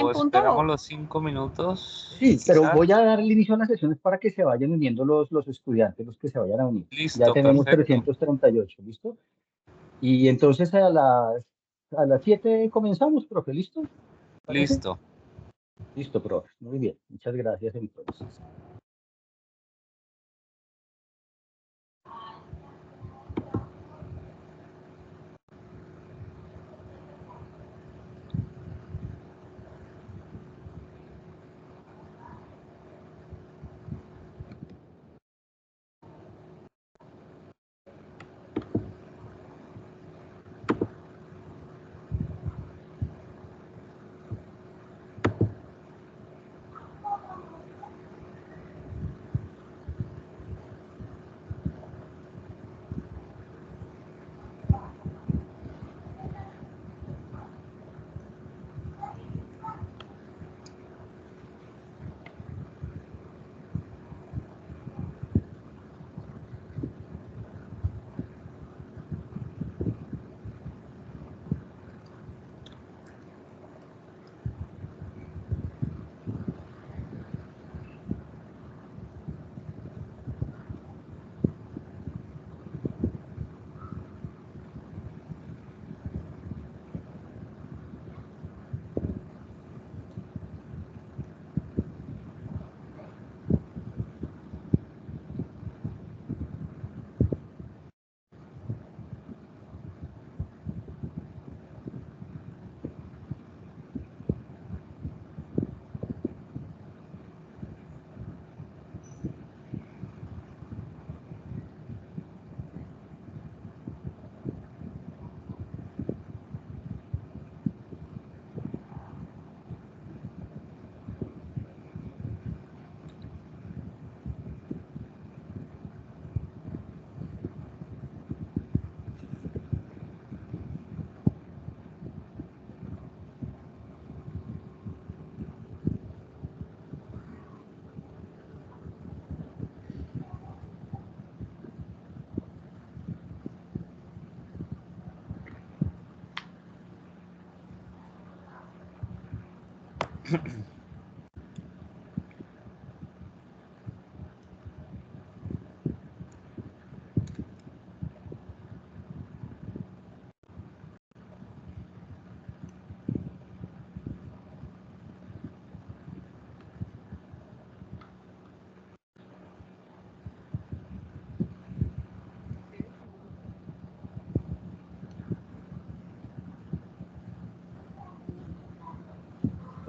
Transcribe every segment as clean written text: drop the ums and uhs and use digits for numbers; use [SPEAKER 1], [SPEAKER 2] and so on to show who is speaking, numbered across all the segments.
[SPEAKER 1] en
[SPEAKER 2] o
[SPEAKER 1] punto?
[SPEAKER 2] esperamos los 5 minutos,
[SPEAKER 3] Sí, pero
[SPEAKER 2] quizás.
[SPEAKER 3] voy a dar el inicio a las sesiones para que se vayan uniendo los estudiantes, los que se vayan a unir. Ya
[SPEAKER 2] Listo,
[SPEAKER 3] tenemos
[SPEAKER 2] perfecto.
[SPEAKER 3] 338, ¿listo? Y entonces a las 7 comenzamos, profe, ¿listo? ¿Parece?
[SPEAKER 2] Listo.
[SPEAKER 3] Listo, profe. Muy bien. Muchas gracias entonces.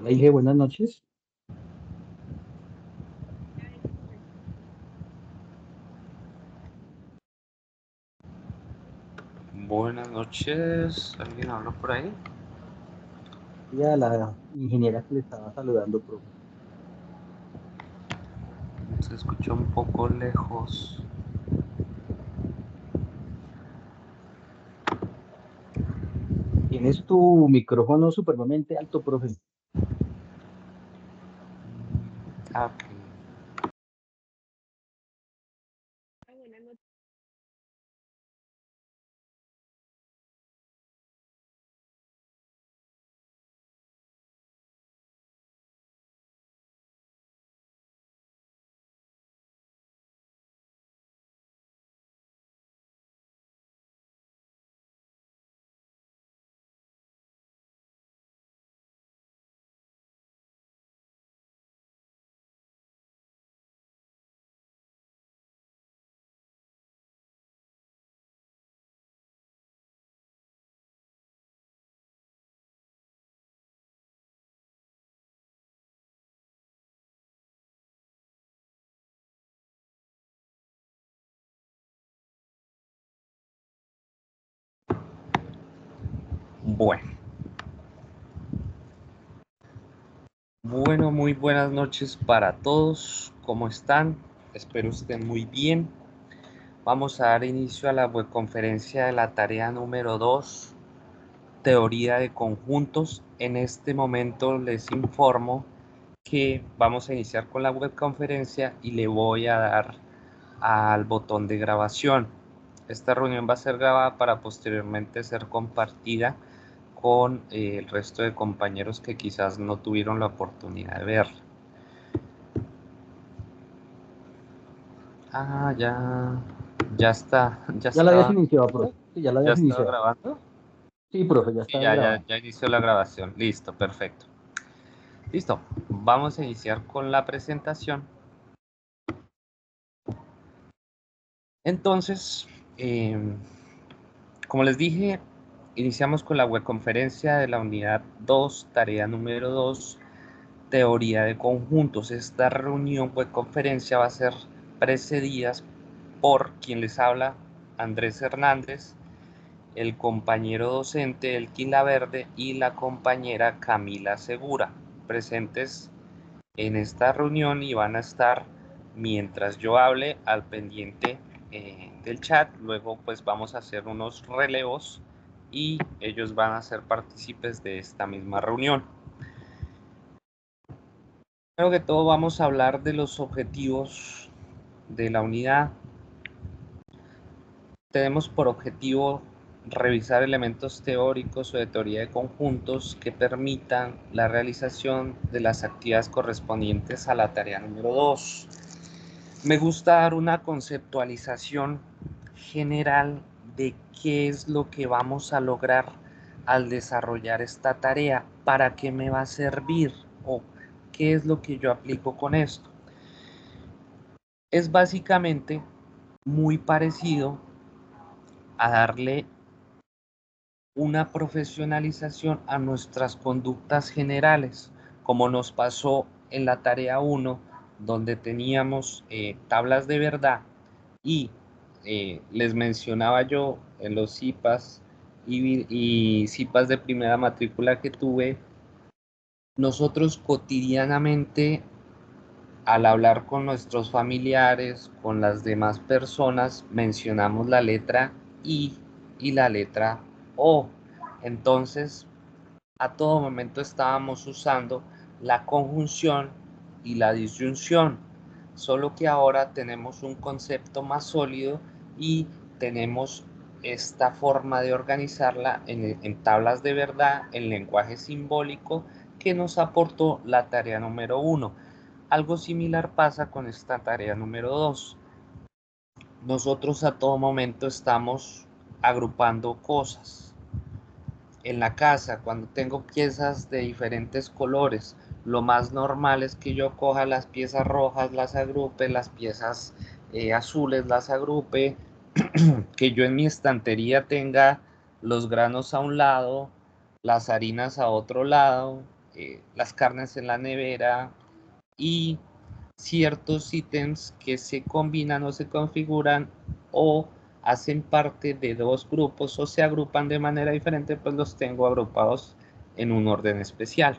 [SPEAKER 3] Hola, Inge, buenas noches.
[SPEAKER 2] Buenas noches. ¿Alguien habló por ahí?
[SPEAKER 3] Y a la ingeniera que le estaba saludando, profe.
[SPEAKER 2] Se escuchó un poco lejos.
[SPEAKER 3] Tienes tu micrófono supremamente alto, profe.
[SPEAKER 2] Ah, ok.
[SPEAKER 1] Buenas noches.
[SPEAKER 2] Bueno. Bueno, muy buenas noches para todos. ¿Cómo están? Espero estén muy bien. Vamos a dar inicio a la webconferencia de la tarea número 2, teoría de conjuntos. En este momento les informo que vamos a iniciar con la webconferencia y le voy a dar al botón de grabación. Esta reunión va a ser grabada para posteriormente ser compartida con el resto de compañeros que quizás no tuvieron la oportunidad de verla. Ah, ya está,
[SPEAKER 3] Ya la habías iniciado, profe. Sí, ya la
[SPEAKER 2] ¿ya
[SPEAKER 3] habías
[SPEAKER 2] estaba
[SPEAKER 3] iniciado.
[SPEAKER 2] grabando?
[SPEAKER 3] Sí, profe, ya
[SPEAKER 2] Sí,
[SPEAKER 3] está grabado.
[SPEAKER 2] ya inició la grabación. Listo, perfecto. Listo, vamos a iniciar con la presentación. Entonces, como les dije, iniciamos con la webconferencia de la unidad 2, tarea número 2, teoría de conjuntos. Esta reunión webconferencia va a ser precedida por quien les habla, Andrés Hernández, el compañero docente Elkin Laverde y la compañera Camila Segura, presentes en esta reunión y van a estar mientras yo hable al pendiente del chat. Luego pues vamos a hacer unos relevos y ellos van a ser partícipes de esta misma reunión. Primero que todo vamos a hablar de los objetivos de la unidad. Tenemos por objetivo revisar elementos teóricos o de teoría de conjuntos que permitan la realización de las actividades correspondientes a la tarea número 2. Me gusta dar una conceptualización general de qué es lo que vamos a lograr al desarrollar esta tarea, para qué me va a servir o qué es lo que yo aplico con esto. Es básicamente muy parecido a darle una profesionalización a nuestras conductas generales, como nos pasó en la tarea 1, donde teníamos tablas de verdad y les mencionaba yo en los CIPAS y CIPAS de primera matrícula que tuve, nosotros cotidianamente al hablar con nuestros familiares, con las demás personas, mencionamos la letra I y la letra O. Entonces, a todo momento estábamos usando la conjunción y la disyunción, solo que ahora tenemos un concepto más sólido y tenemos esta forma de organizarla en tablas de verdad, en lenguaje simbólico, que nos aportó la tarea número 1. Algo similar pasa con esta tarea número 2. Nosotros a todo momento estamos agrupando cosas. En la casa, cuando tengo piezas de diferentes colores, lo más normal es que yo coja las piezas rojas, las agrupe, las piezas azules, las agrupe, que yo en mi estantería tenga los granos a un lado, las harinas a otro lado, las carnes en la nevera y ciertos ítems que se combinan o se configuran o hacen parte de dos grupos o se agrupan de manera diferente, pues los tengo agrupados en un orden especial.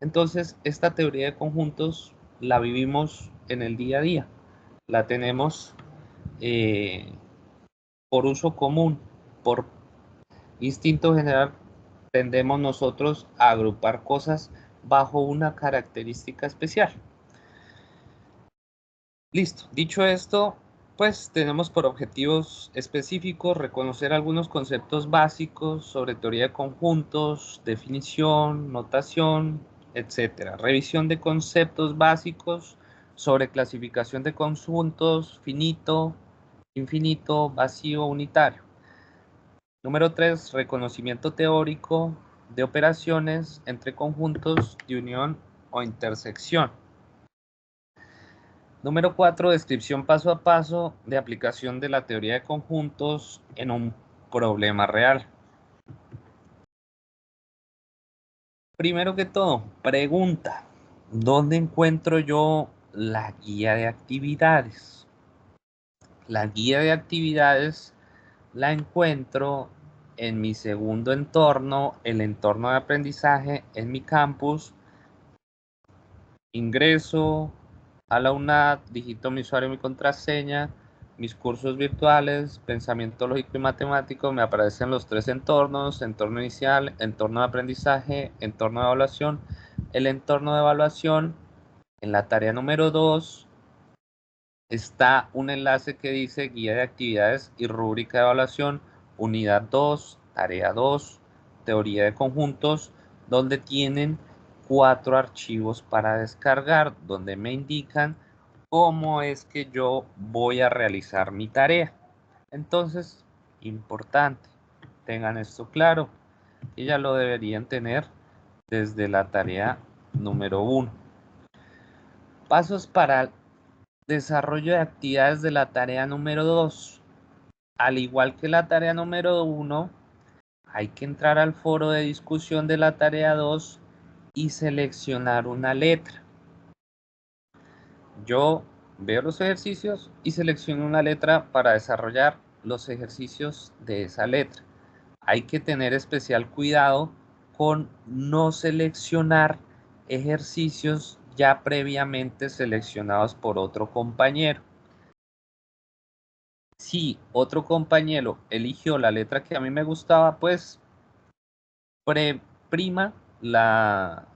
[SPEAKER 2] Entonces, esta teoría de conjuntos la vivimos en el día a día, la tenemos por uso común, por instinto general, tendemos nosotros a agrupar cosas bajo una característica especial. Listo, dicho esto, pues tenemos por objetivos específicos reconocer algunos conceptos básicos sobre teoría de conjuntos, definición, notación, etc. Revisión de conceptos básicos sobre clasificación de conjuntos, finito, infinito, vacío, unitario. Número 3, reconocimiento teórico de operaciones entre conjuntos de unión o intersección. Número 4, descripción paso a paso de aplicación de la teoría de conjuntos en un problema real. Primero que todo, pregunta, ¿dónde encuentro yo la guía de actividades? La guía de actividades la encuentro en mi segundo entorno, el entorno de aprendizaje en mi campus. Ingreso a la UNAD, digito mi usuario y mi contraseña, mis cursos virtuales, pensamiento lógico y matemático, me aparecen los tres entornos: entorno inicial, entorno de aprendizaje, entorno de evaluación. El entorno de evaluación, en la tarea número 2, está un enlace que dice guía de actividades y rúbrica de evaluación, unidad 2, tarea 2, teoría de conjuntos, donde tienen 4 archivos para descargar, donde me indican cómo es que yo voy a realizar mi tarea. Entonces, importante, tengan esto claro, que ya lo deberían tener desde la tarea número 1. Pasos para el desarrollo de actividades de la tarea número 2. Al igual que la tarea número 1, hay que entrar al foro de discusión de la tarea 2 y seleccionar una letra. Yo veo los ejercicios y selecciono una letra para desarrollar los ejercicios de esa letra. Hay que tener especial cuidado con no seleccionar ejercicios ya previamente seleccionados por otro compañero. Si otro compañero eligió la letra que a mí me gustaba, pues prima la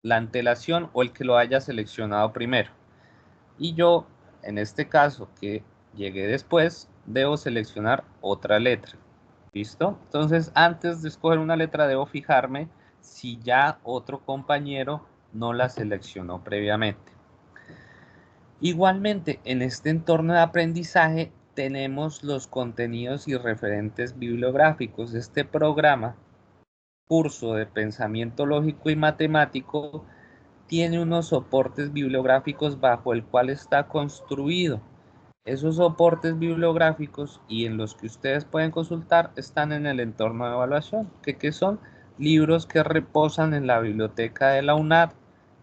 [SPEAKER 2] antelación o el que lo haya seleccionado primero. Y yo, en este caso que llegué después, debo seleccionar otra letra. ¿Listo? Entonces, antes de escoger una letra, debo fijarme si ya otro compañero no la seleccionó previamente. Igualmente, en este entorno de aprendizaje tenemos los contenidos y referentes bibliográficos. Este programa, curso de pensamiento lógico y matemático, tiene unos soportes bibliográficos bajo el cual está construido. Esos soportes bibliográficos y en los que ustedes pueden consultar están en el entorno de evaluación, que son libros que reposan en la biblioteca de la UNAD,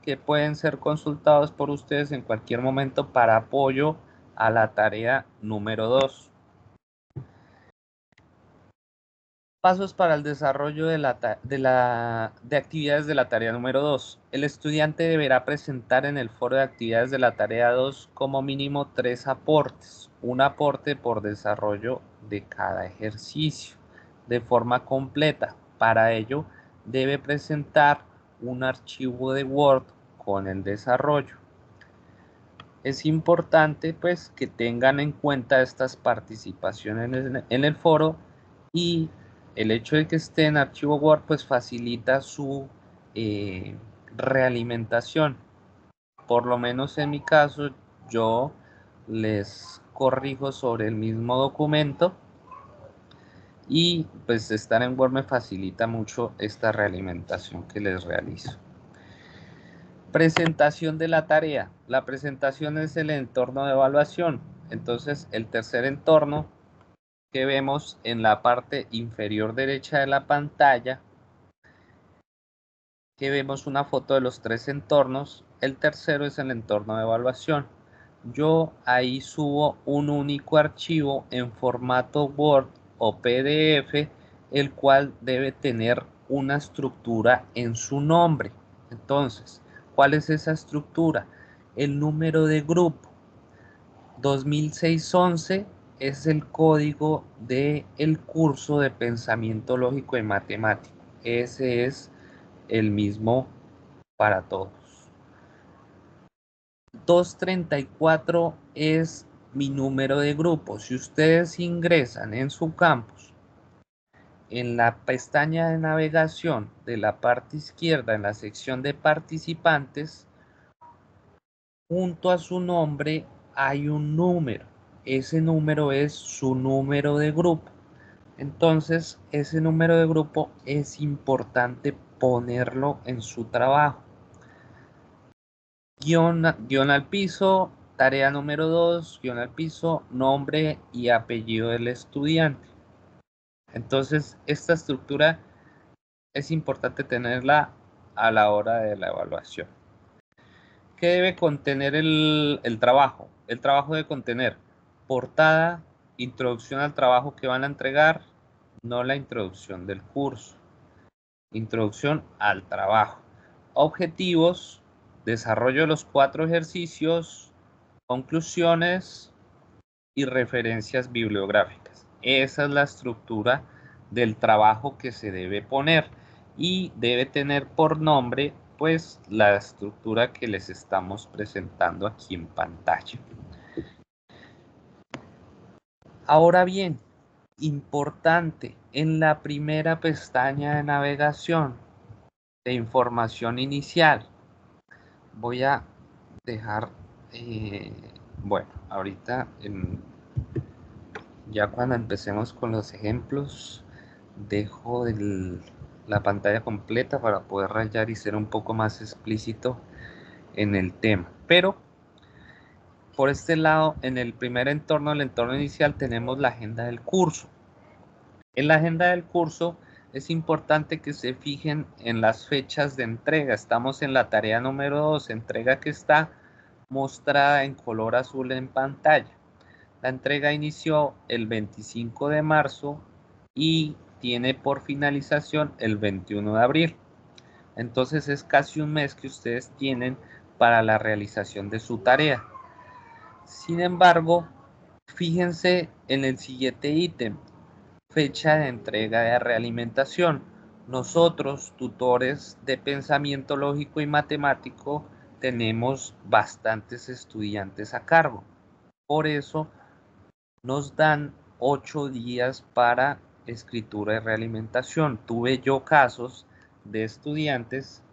[SPEAKER 2] que pueden ser consultados por ustedes en cualquier momento para apoyo a la tarea número 2. Pasos para el desarrollo de actividades de la tarea número 2. El estudiante deberá presentar en el foro de actividades de la tarea 2 como mínimo 3 aportes. Un aporte por desarrollo de cada ejercicio de forma completa. Para ello, debe presentar un archivo de Word con el desarrollo. Es importante pues que tengan en cuenta estas participaciones en el foro, y el hecho de que esté en archivo Word pues facilita su realimentación. Por lo menos en mi caso, yo les corrijo sobre el mismo documento y pues estar en Word me facilita mucho esta realimentación que les realizo. Presentación de la tarea. La presentación es el entorno de evaluación. Entonces, el tercer entorno que vemos en la parte inferior derecha de la pantalla, que vemos una foto de los 3 entornos. El tercero es el entorno de evaluación. Yo ahí subo un único archivo en formato Word o PDF, el cual debe tener una estructura en su nombre. Entonces, ¿cuál es esa estructura? El número de grupo 2611 es el código del curso de pensamiento lógico y matemático. Ese es el mismo para todos. 234 es mi número de grupo. Si ustedes ingresan en su campus, en la pestaña de navegación de la parte izquierda, en la sección de participantes, junto a su nombre hay un número. Ese número es su número de grupo. Entonces, ese número de grupo es importante ponerlo en su trabajo. Guión al piso, tarea número 2, guión al piso, nombre y apellido del estudiante. Entonces, esta estructura es importante tenerla a la hora de la evaluación. ¿Qué debe contener el trabajo? El trabajo debe contener portada, introducción al trabajo que van a entregar, no la introducción del curso. Introducción al trabajo. Objetivos, desarrollo de los 4 ejercicios, conclusiones y referencias bibliográficas. Esa es la estructura del trabajo que se debe poner y debe tener por nombre pues la estructura que les estamos presentando aquí en pantalla. Ahora bien, Importante, en la primera pestaña de navegación de información inicial, voy a dejar, bueno, ahorita ya cuando empecemos con los ejemplos, dejo la pantalla completa para poder rayar y ser un poco más explícito en el tema. Pero por este lado, en el primer entorno, el entorno inicial, tenemos la agenda del curso. En la agenda del curso es importante que se fijen en las fechas de entrega. Estamos en la tarea número 2, entrega que está mostrada en color azul en pantalla. La entrega inició el 25 de marzo y tiene por finalización el 21 de abril. Entonces es casi un mes que ustedes tienen para la realización de su tarea. Sin embargo, fíjense en el siguiente ítem, fecha de entrega de realimentación. Nosotros, tutores de pensamiento lógico y matemático, tenemos bastantes estudiantes a cargo. Por eso nos dan 8 días para escritura de realimentación. Tuve yo casos de estudiantes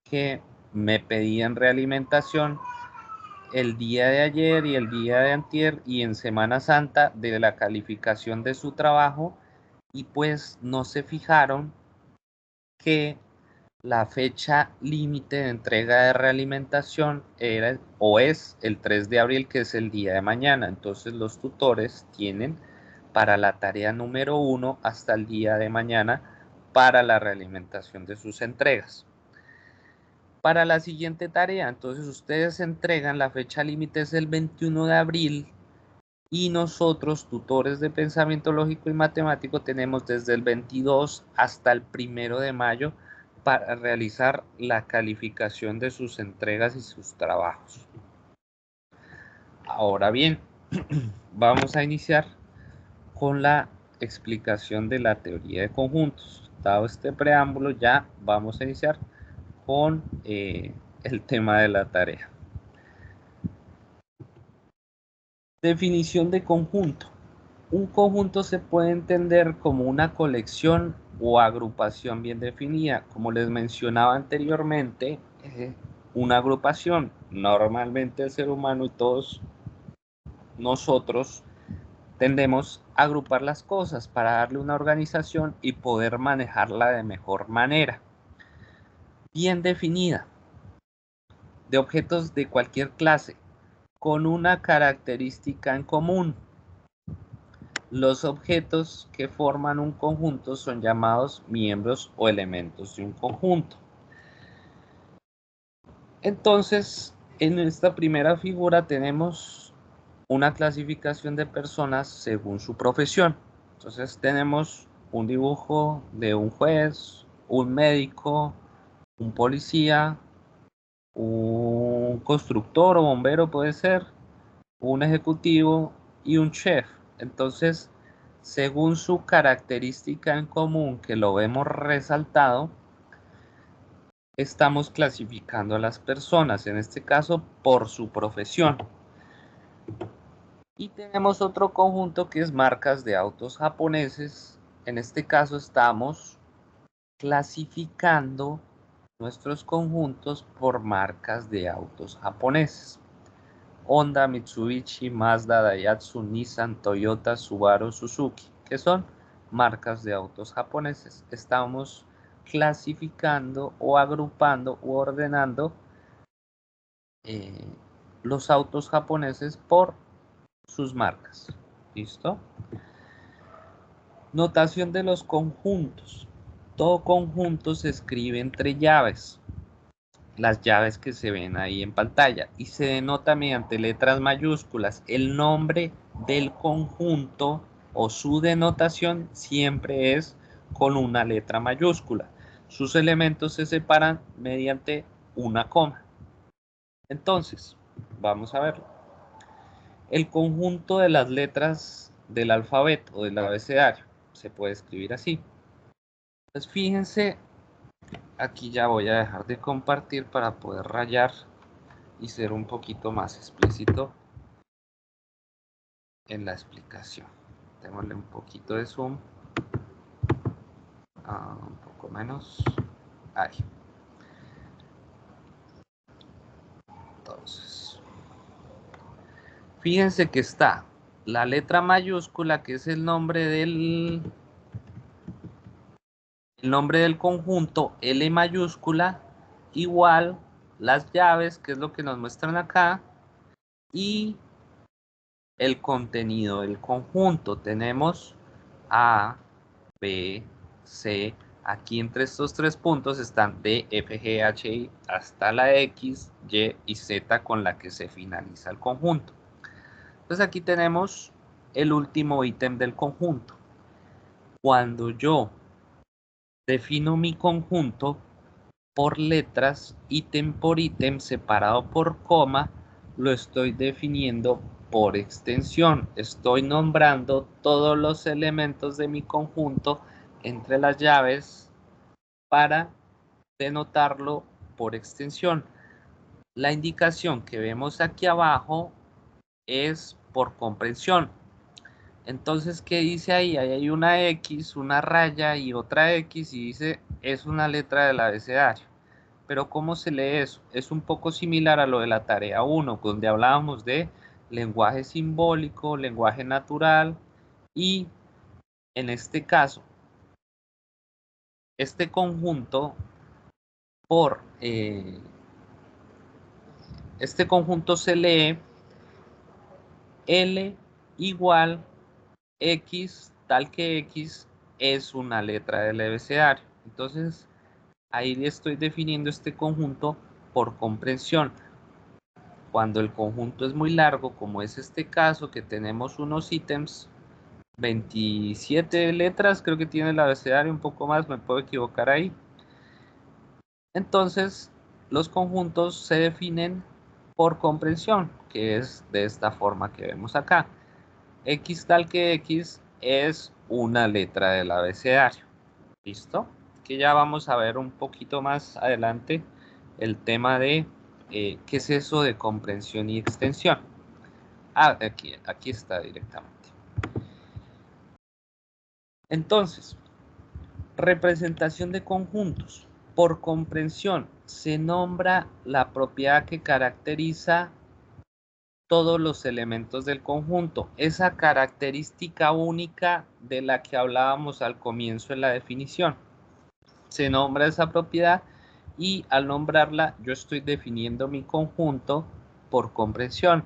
[SPEAKER 2] que me pedían realimentación el día de ayer y el día de antier y en Semana Santa de la calificación de su trabajo, y pues no se fijaron que la fecha límite de entrega de realimentación era o es el 3 de abril, que es el día de mañana. Entonces los tutores tienen para la tarea número 1 hasta el día de mañana para la realimentación de sus entregas. Para la siguiente tarea, entonces ustedes entregan, la fecha límite es el 21 de abril y nosotros, tutores de pensamiento lógico y matemático, tenemos desde el 22 hasta el 1 de mayo para realizar la calificación de sus entregas y sus trabajos. Ahora bien, vamos a iniciar con la explicación de la teoría de conjuntos. Dado este preámbulo, ya vamos a iniciar con el tema de la tarea. Definición de conjunto. Un conjunto se puede entender como una colección o agrupación bien definida. Como les mencionaba anteriormente, una agrupación, normalmente el ser humano y todos nosotros tendemos a agrupar las cosas para darle una organización y poder manejarla de mejor manera. Bien definida, de objetos de cualquier clase, con una característica en común. Los objetos que forman un conjunto son llamados miembros o elementos de un conjunto. Entonces, en esta primera figura tenemos una clasificación de personas según su profesión. Entonces tenemos un dibujo de un juez, un médico, un policía, un constructor o bombero puede ser, un ejecutivo y un chef. Entonces, según su característica en común, que lo vemos resaltado, estamos clasificando a las personas, en este caso por su profesión. Y tenemos otro conjunto que es marcas de autos japoneses. En este caso estamos clasificando nuestros conjuntos por marcas de autos japoneses. Honda, Mitsubishi, Mazda, Daihatsu, Nissan, Toyota, Subaru, Suzuki, que son marcas de autos japoneses. Estamos clasificando o agrupando u ordenando los autos japoneses por sus marcas. ¿Listo? Notación de los conjuntos. Todo conjunto se escribe entre llaves. Las llaves que se ven ahí en pantalla, y se denota mediante letras mayúsculas. El nombre del conjunto o su denotación siempre es con una letra mayúscula. Sus elementos se separan mediante una coma. Entonces, vamos a verlo. El conjunto de las letras del alfabeto o del abecedario se puede escribir así. Pues fíjense, aquí ya voy a dejar de compartir para poder rayar y ser un poquito más explícito en la explicación. Démosle un poquito de zoom. Un poco menos. Ahí. Entonces, fíjense que está la letra mayúscula, que es el nombre del conjunto, L mayúscula, igual las llaves, que es lo que nos muestran acá, y el contenido del conjunto. Tenemos A, B, C. Aquí entre estos tres puntos están D, F, G, H, I, hasta la X, Y y Z con la que se finaliza el conjunto. Entonces aquí tenemos el último ítem del conjunto. Cuando yo defino mi conjunto por letras, ítem por ítem, separado por coma, lo estoy definiendo por extensión. Estoy nombrando todos los elementos de mi conjunto entre las llaves para denotarlo por extensión. La indicación que vemos aquí abajo es por comprensión. Entonces, ¿qué dice ahí? Ahí hay una X, una raya y otra X y dice es una letra del abecedario. Pero ¿cómo se lee eso? Es un poco similar a lo de la tarea 1, donde hablábamos de lenguaje simbólico, lenguaje natural y en este caso, este conjunto este conjunto se lee L igual X, tal que X es una letra del abecedario. Entonces, ahí le estoy definiendo este conjunto por comprensión. Cuando el conjunto es muy largo, como es este caso, que tenemos unos ítems, 27 letras, creo que tiene el abecedario, un poco más, me puedo equivocar ahí. Entonces, los conjuntos se definen por comprensión, que es de esta forma que vemos acá. X tal que X es una letra del abecedario. ¿Listo? Que ya vamos a ver un poquito más adelante el tema de qué es eso de comprensión y extensión. Aquí está directamente. Entonces, representación de conjuntos. Por comprensión se nombra la propiedad que caracteriza todos los elementos del conjunto. Esa característica única de la que hablábamos al comienzo en la definición. Se nombra esa propiedad y al nombrarla yo estoy definiendo mi conjunto por comprensión.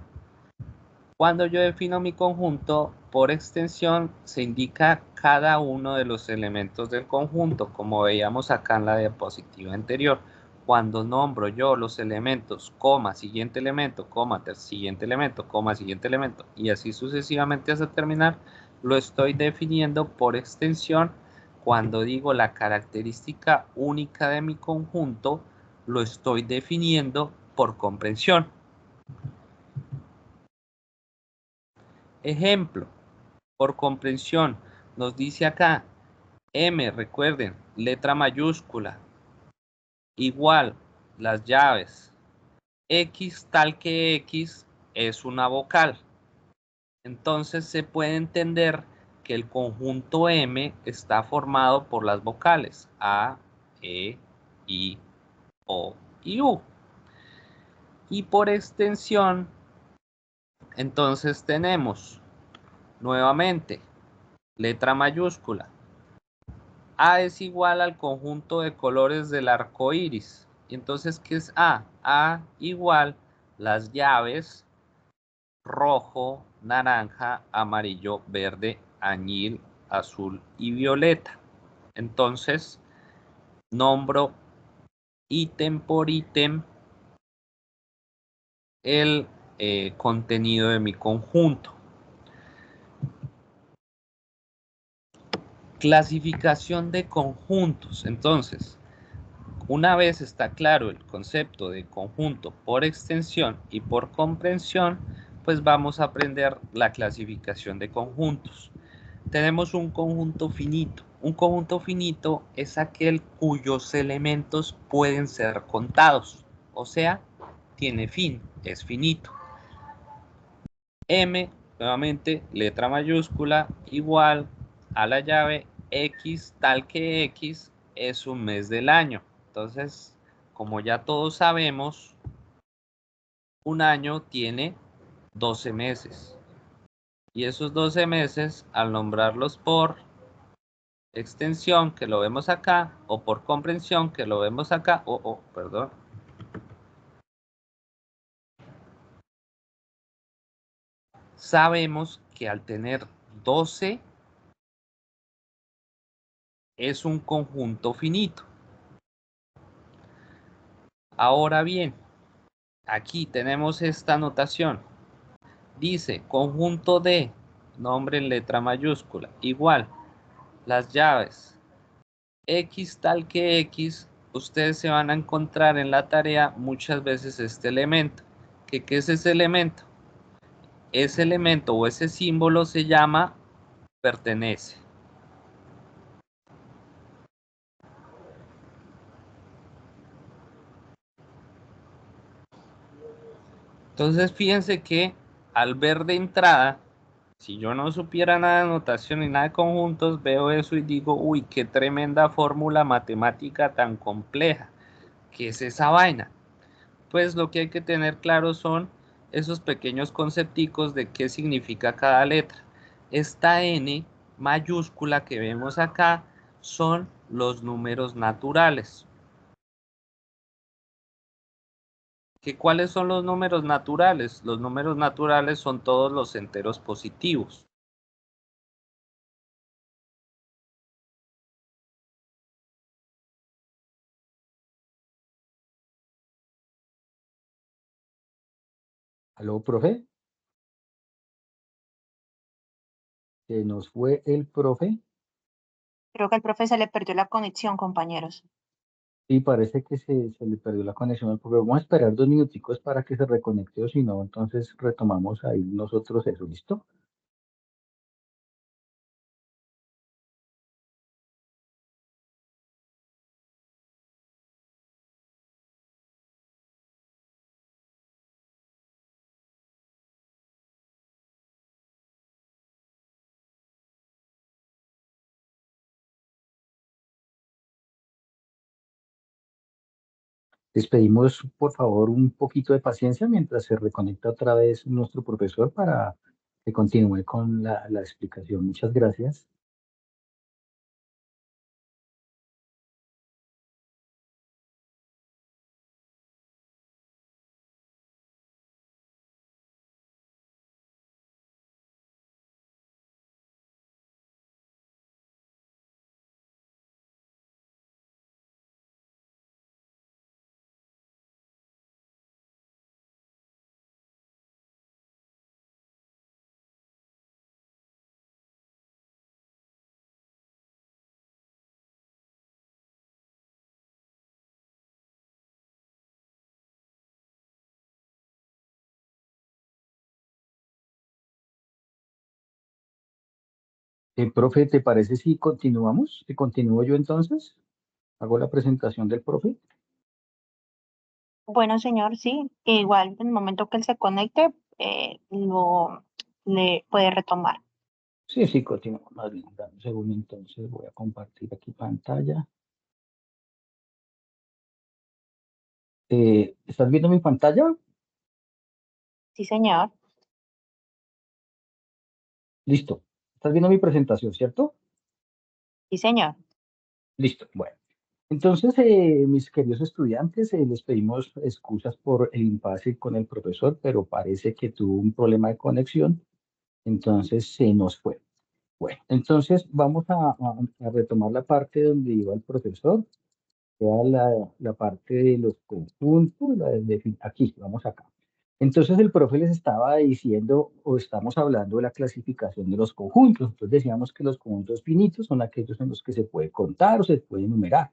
[SPEAKER 2] Cuando yo defino mi conjunto por extensión se indica cada uno de los elementos del conjunto, como veíamos acá en la diapositiva anterior. Cuando nombro yo los elementos, coma, siguiente elemento, coma, siguiente elemento, coma, siguiente elemento, y así sucesivamente hasta terminar, lo estoy definiendo por extensión. Cuando digo la característica única de mi conjunto, lo estoy definiendo por comprensión. Ejemplo, por comprensión, nos dice acá, M, recuerden, letra mayúscula, igual, las llaves, X tal que X es una vocal. Entonces se puede entender que el conjunto M está formado por las vocales A, E, I, O y U. Y por extensión, entonces tenemos nuevamente letra mayúscula. A es igual al conjunto de colores del arco iris. Y entonces, ¿qué es A? A igual las llaves rojo, naranja, amarillo, verde, añil, azul y violeta. Entonces, nombro ítem por ítem el contenido de mi conjunto. Clasificación de conjuntos. Entonces, una vez está claro el concepto de conjunto por extensión y por comprensión, pues vamos a aprender la clasificación de conjuntos. Tenemos un conjunto finito. Un conjunto finito es aquel cuyos elementos pueden ser contados, o sea, tiene fin, es finito. M nuevamente letra mayúscula igual a la llave X tal que X es un mes del año. Entonces, como ya todos sabemos, un año tiene 12 meses. Y esos 12 meses, al nombrarlos por extensión, que lo vemos acá, o por comprensión, que lo vemos acá, perdón. Sabemos que al tener 12 es un conjunto finito. Ahora bien, aquí tenemos esta notación. Dice conjunto de, nombre en letra mayúscula, igual, las llaves X tal que X, ustedes se van a encontrar en la tarea muchas veces este elemento. ¿Qué es ese elemento? Ese elemento o ese símbolo se llama pertenece. Entonces fíjense que al ver de entrada, si yo no supiera nada de notación ni nada de conjuntos, veo eso y digo, uy, qué tremenda fórmula matemática tan compleja. ¿Qué es esa vaina? Pues lo que hay que tener claro son esos pequeños concepticos de qué significa cada letra. Esta N mayúscula que vemos acá son los números naturales. ¿Cuáles son los números naturales? Los números naturales son todos los enteros positivos.
[SPEAKER 3] ¿Aló, profe? Se nos fue el profe.
[SPEAKER 4] Creo que al profe se le perdió la conexión, compañeros.
[SPEAKER 3] Sí, parece que se le perdió la conexión al profe. Vamos a esperar 2 minuticos para que se reconecte, o si no, entonces retomamos ahí nosotros eso, ¿listo? Les pedimos, por favor, un poquito de paciencia mientras se reconecta otra vez nuestro profesor para que continúe con la explicación. Muchas gracias. Profe, ¿te parece si continuamos? ¿Si continúo yo entonces? Hago la presentación del profe.
[SPEAKER 4] Bueno, señor, sí. Igual en el momento que él se conecte, le puede retomar.
[SPEAKER 3] Sí, sí, continuamos. Más bien, dame un segundo, entonces voy a compartir aquí pantalla. ¿Estás viendo mi pantalla?
[SPEAKER 4] Sí, señor.
[SPEAKER 3] Listo. ¿Estás viendo mi presentación, cierto?
[SPEAKER 4] Sí, señor.
[SPEAKER 3] Listo. Bueno. Entonces, mis queridos estudiantes, les pedimos excusas por el impasse con el profesor, pero parece que tuvo un problema de conexión, entonces se nos fue. Bueno, entonces vamos a retomar la parte donde iba el profesor, que era la parte de los conjuntos, aquí, vamos acá. Entonces el profe les estaba diciendo, o estamos hablando de la clasificación de los conjuntos. Entonces decíamos que los conjuntos finitos son aquellos en los que se puede contar o se puede enumerar.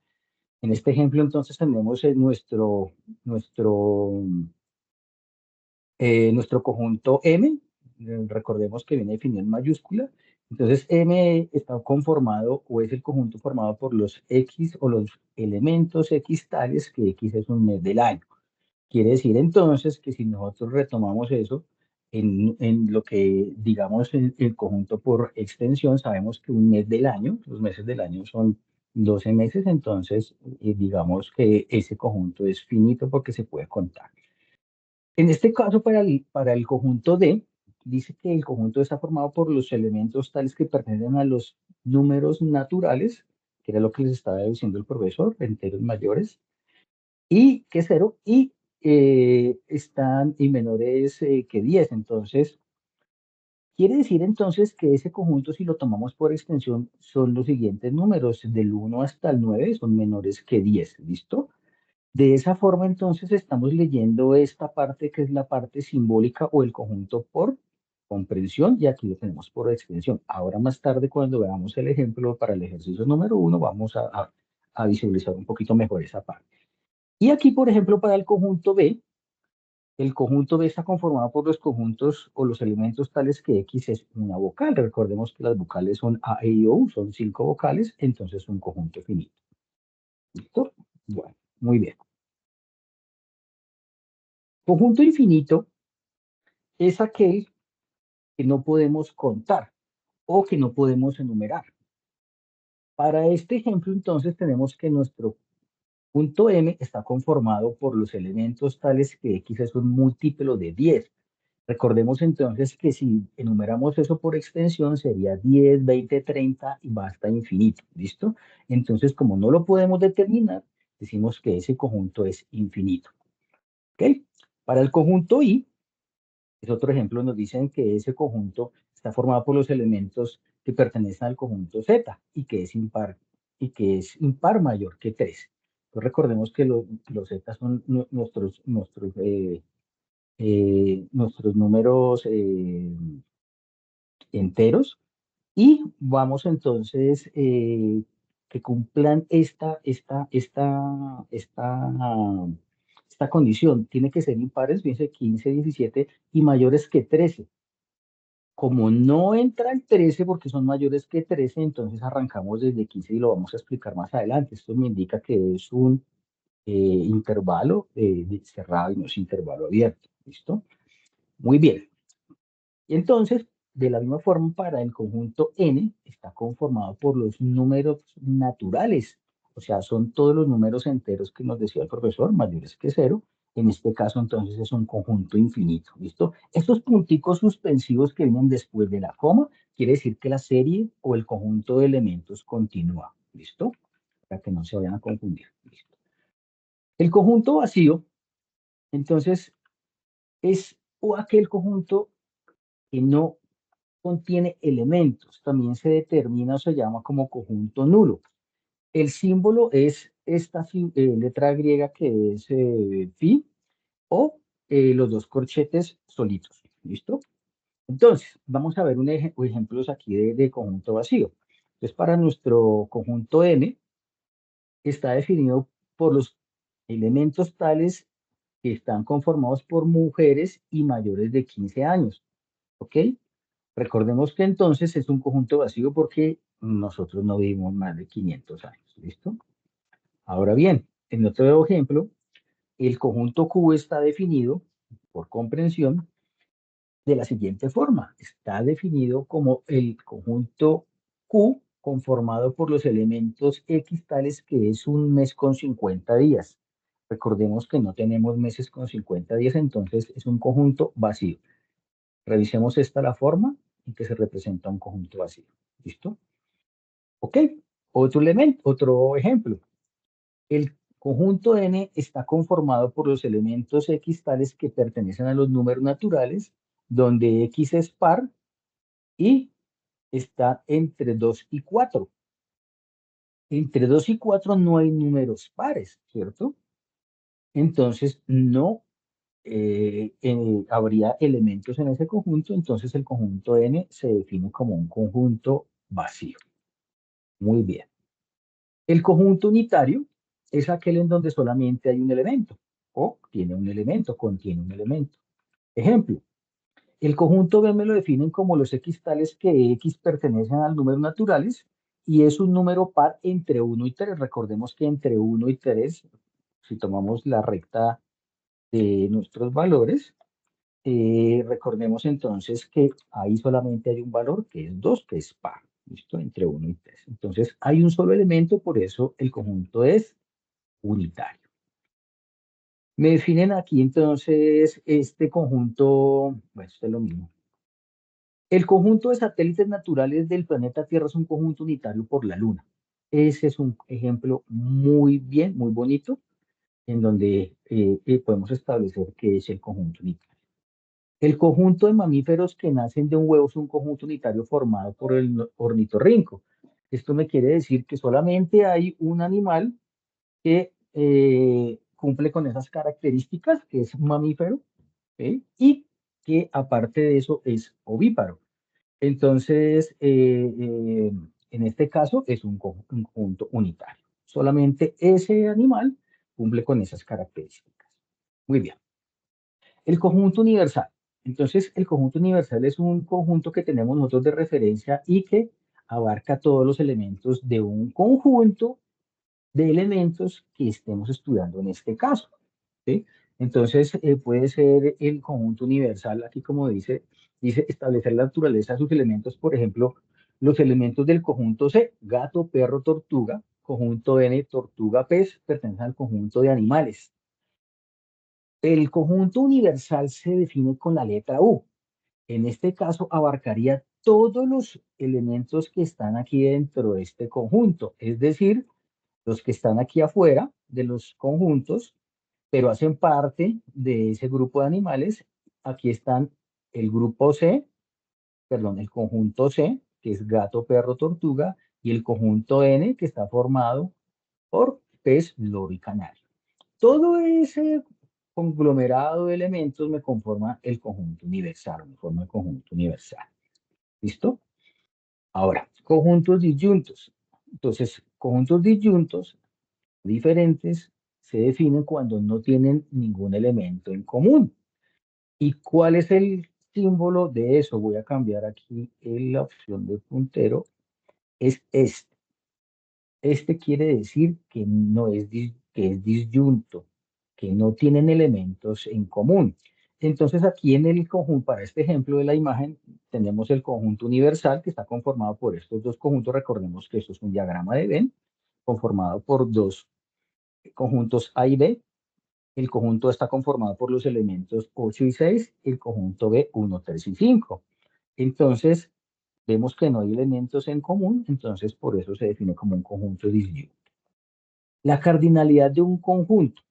[SPEAKER 3] En este ejemplo, entonces, tenemos nuestro conjunto M. Recordemos que viene definido en mayúscula. Entonces, M está conformado o es el conjunto formado por los X o los elementos X tales que X es un mes del año. Quiere decir entonces que si nosotros retomamos eso, En lo que, digamos, el conjunto por extensión, sabemos que un mes del año, los meses del año son 12 meses, entonces digamos que ese conjunto es finito porque se puede contar. En este caso, para el conjunto D, dice que el conjunto está formado por los elementos tales que pertenecen a los números naturales, que era lo que les estaba diciendo el profesor, enteros mayores, y que 0, y están y menores que 10. Entonces, quiere decir entonces que ese conjunto, si lo tomamos por extensión, son los siguientes números, del 1 hasta el 9 son menores que 10, ¿listo? De esa forma, entonces, estamos leyendo esta parte que es la parte simbólica o el conjunto por comprensión, y aquí lo tenemos por extensión. Ahora más tarde, cuando veamos el ejemplo para el ejercicio número 1, vamos a visualizar un poquito mejor esa parte. Y aquí, por ejemplo, para el conjunto B, el conjunto B está conformado por los conjuntos o los elementos tales que X es una vocal. Recordemos que las vocales son A, E, I, O, U, son 5 vocales, entonces es un conjunto finito. ¿Listo? Bueno, muy bien. Conjunto infinito es aquel que no podemos contar o que no podemos enumerar. Para este ejemplo, entonces, tenemos que nuestro punto M está conformado por los elementos tales que X es un múltiplo de 10. Recordemos entonces que si enumeramos eso por extensión sería 10, 20, 30 y va hasta infinito, ¿listo? Entonces, como no lo podemos determinar, decimos que ese conjunto es infinito. ¿Ok? Para el conjunto I, es otro ejemplo, nos dicen que ese conjunto está formado por los elementos que pertenecen al conjunto Z y que es impar mayor que 3. Entonces recordemos que los Z son nuestros números enteros, y vamos entonces que cumplan esta condición. Tiene que ser impares, fíjense, 15, 17 y mayores que 13. Como no entra el 13 porque son mayores que 13, entonces arrancamos desde 15 y lo vamos a explicar más adelante. Esto me indica que es un intervalo cerrado y no es intervalo abierto. ¿Listo? Muy bien. Y entonces, de la misma forma, para el conjunto N está conformado por los números naturales. O sea, son todos los números enteros que nos decía el profesor, mayores que 0. En este caso, entonces, es un conjunto infinito. ¿Listo? Estos punticos suspensivos que vienen después de la coma, quiere decir que la serie o el conjunto de elementos continúa. ¿Listo? Para que no se vayan a confundir. ¿Listo? El conjunto vacío, entonces, es aquel conjunto que no contiene elementos. También se determina o se llama como conjunto nulo. El símbolo es esta letra griega que es phi, o los dos corchetes solitos. ¿Listo? Entonces, vamos a ver ejemplos aquí de conjunto vacío. Entonces, para nuestro conjunto N, está definido por los elementos tales que están conformados por mujeres y mayores de 15 años. ¿Ok? Recordemos que entonces es un conjunto vacío porque nosotros no vivimos más de 500 años. ¿Listo? Ahora bien, en otro ejemplo, el conjunto Q está definido por comprensión de la siguiente forma. Está definido como el conjunto Q conformado por los elementos X tales que es un mes con 50 días. Recordemos que no tenemos meses con 50 días, entonces es un conjunto vacío. Revisemos la forma en que se representa un conjunto vacío. ¿Listo? Ok. Otro ejemplo. El conjunto N está conformado por los elementos X tales que pertenecen a los números naturales, donde X es par y está entre 2 y 4. Entre 2 y 4 no hay números pares, ¿cierto? Entonces no habría elementos en ese conjunto, entonces el conjunto N se define como un conjunto vacío. Muy bien. El conjunto unitario es aquel en donde solamente hay un elemento, o tiene un elemento, contiene un elemento. Ejemplo, el conjunto B me lo definen como los X tales que X pertenecen a números naturales y es un número par entre 1 y 3. Recordemos que entre 1 y 3, si tomamos la recta de nuestros valores, recordemos entonces que ahí solamente hay un valor que es 2, que es par, ¿listo? Entre 1 y 3. Entonces hay un solo elemento, por eso el conjunto es unitario. Me definen aquí entonces este conjunto, bueno, esto es lo mismo. El conjunto de satélites naturales del planeta Tierra es un conjunto unitario por la Luna. Ese es un ejemplo muy bonito, en donde podemos establecer que es el conjunto unitario. El conjunto de mamíferos que nacen de un huevo es un conjunto unitario formado por el ornitorrinco. Esto me quiere decir que solamente hay un animal que cumple con esas características, que es un mamífero, ¿sí? Y que aparte de eso es ovíparo. Entonces, en este caso es un conjunto unitario. Solamente ese animal cumple con esas características. Muy bien. El conjunto universal. Entonces, el conjunto universal es un conjunto que tenemos nosotros de referencia y que abarca todos los elementos de un conjunto de elementos que estemos estudiando en este caso, ¿sí? Entonces, puede ser el conjunto universal, aquí como dice establecer la naturaleza de sus elementos, por ejemplo, los elementos del conjunto C, gato, perro, tortuga, conjunto N, tortuga, pez, pertenecen al conjunto de animales. El conjunto universal se define con la letra U. En este caso, abarcaría todos los elementos que están aquí dentro de este conjunto, es decir, los que están aquí afuera de los conjuntos, pero hacen parte de ese grupo de animales. Aquí están el grupo C, perdón, el conjunto C, que es gato, perro, tortuga, y el conjunto N, que está formado por pez, loro y canario. Todo ese conglomerado de elementos me conforma el conjunto universal, me forma el conjunto universal. ¿Listo? Ahora, conjuntos disyuntos. Entonces, conjuntos disyuntos diferentes se definen cuando no tienen ningún elemento en común. ¿Y cuál es el símbolo de eso? Voy a cambiar aquí en la opción de puntero. Es este. Este quiere decir que no es, que es disyunto, que no tienen elementos en común. Entonces aquí en el conjunto, para este ejemplo de la imagen, tenemos el conjunto universal que está conformado por estos dos conjuntos. Recordemos que esto es un diagrama de Venn conformado por dos conjuntos A y B. El conjunto está conformado por los elementos 8 y 6, el conjunto B 1, 3 y 5. Entonces, vemos que no hay elementos en común, entonces por eso se define como un conjunto disyunto. La cardinalidad de un conjunto.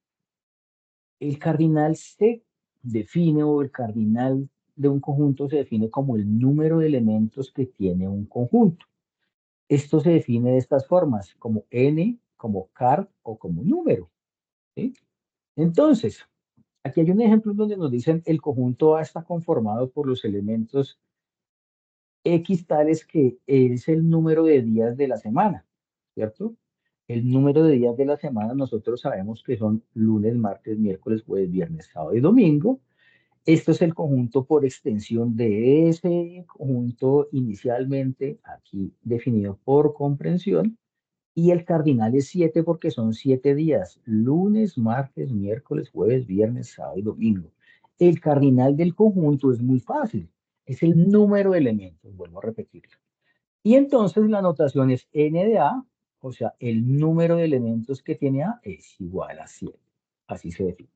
[SPEAKER 3] El cardinal se define, o el cardinal de un conjunto se define como el número de elementos que tiene un conjunto. Esto se define de estas formas, como n, como card o como número, ¿sí? Entonces, aquí hay un ejemplo donde nos dicen el conjunto A está conformado por los elementos X tales que es el número de días de la semana, ¿cierto? El número de días de la semana nosotros sabemos que son lunes, martes, miércoles, jueves, viernes, sábado y domingo. Esto es el conjunto por extensión de ese conjunto inicialmente aquí definido por comprensión. Y el cardinal es 7 porque son 7 días, lunes, martes, miércoles, jueves, viernes, sábado y domingo. El cardinal del conjunto es muy fácil, es el número de elementos, vuelvo a repetirlo. Y entonces la notación es n de A, o sea, el número de elementos que tiene A es igual a 7. Así se define.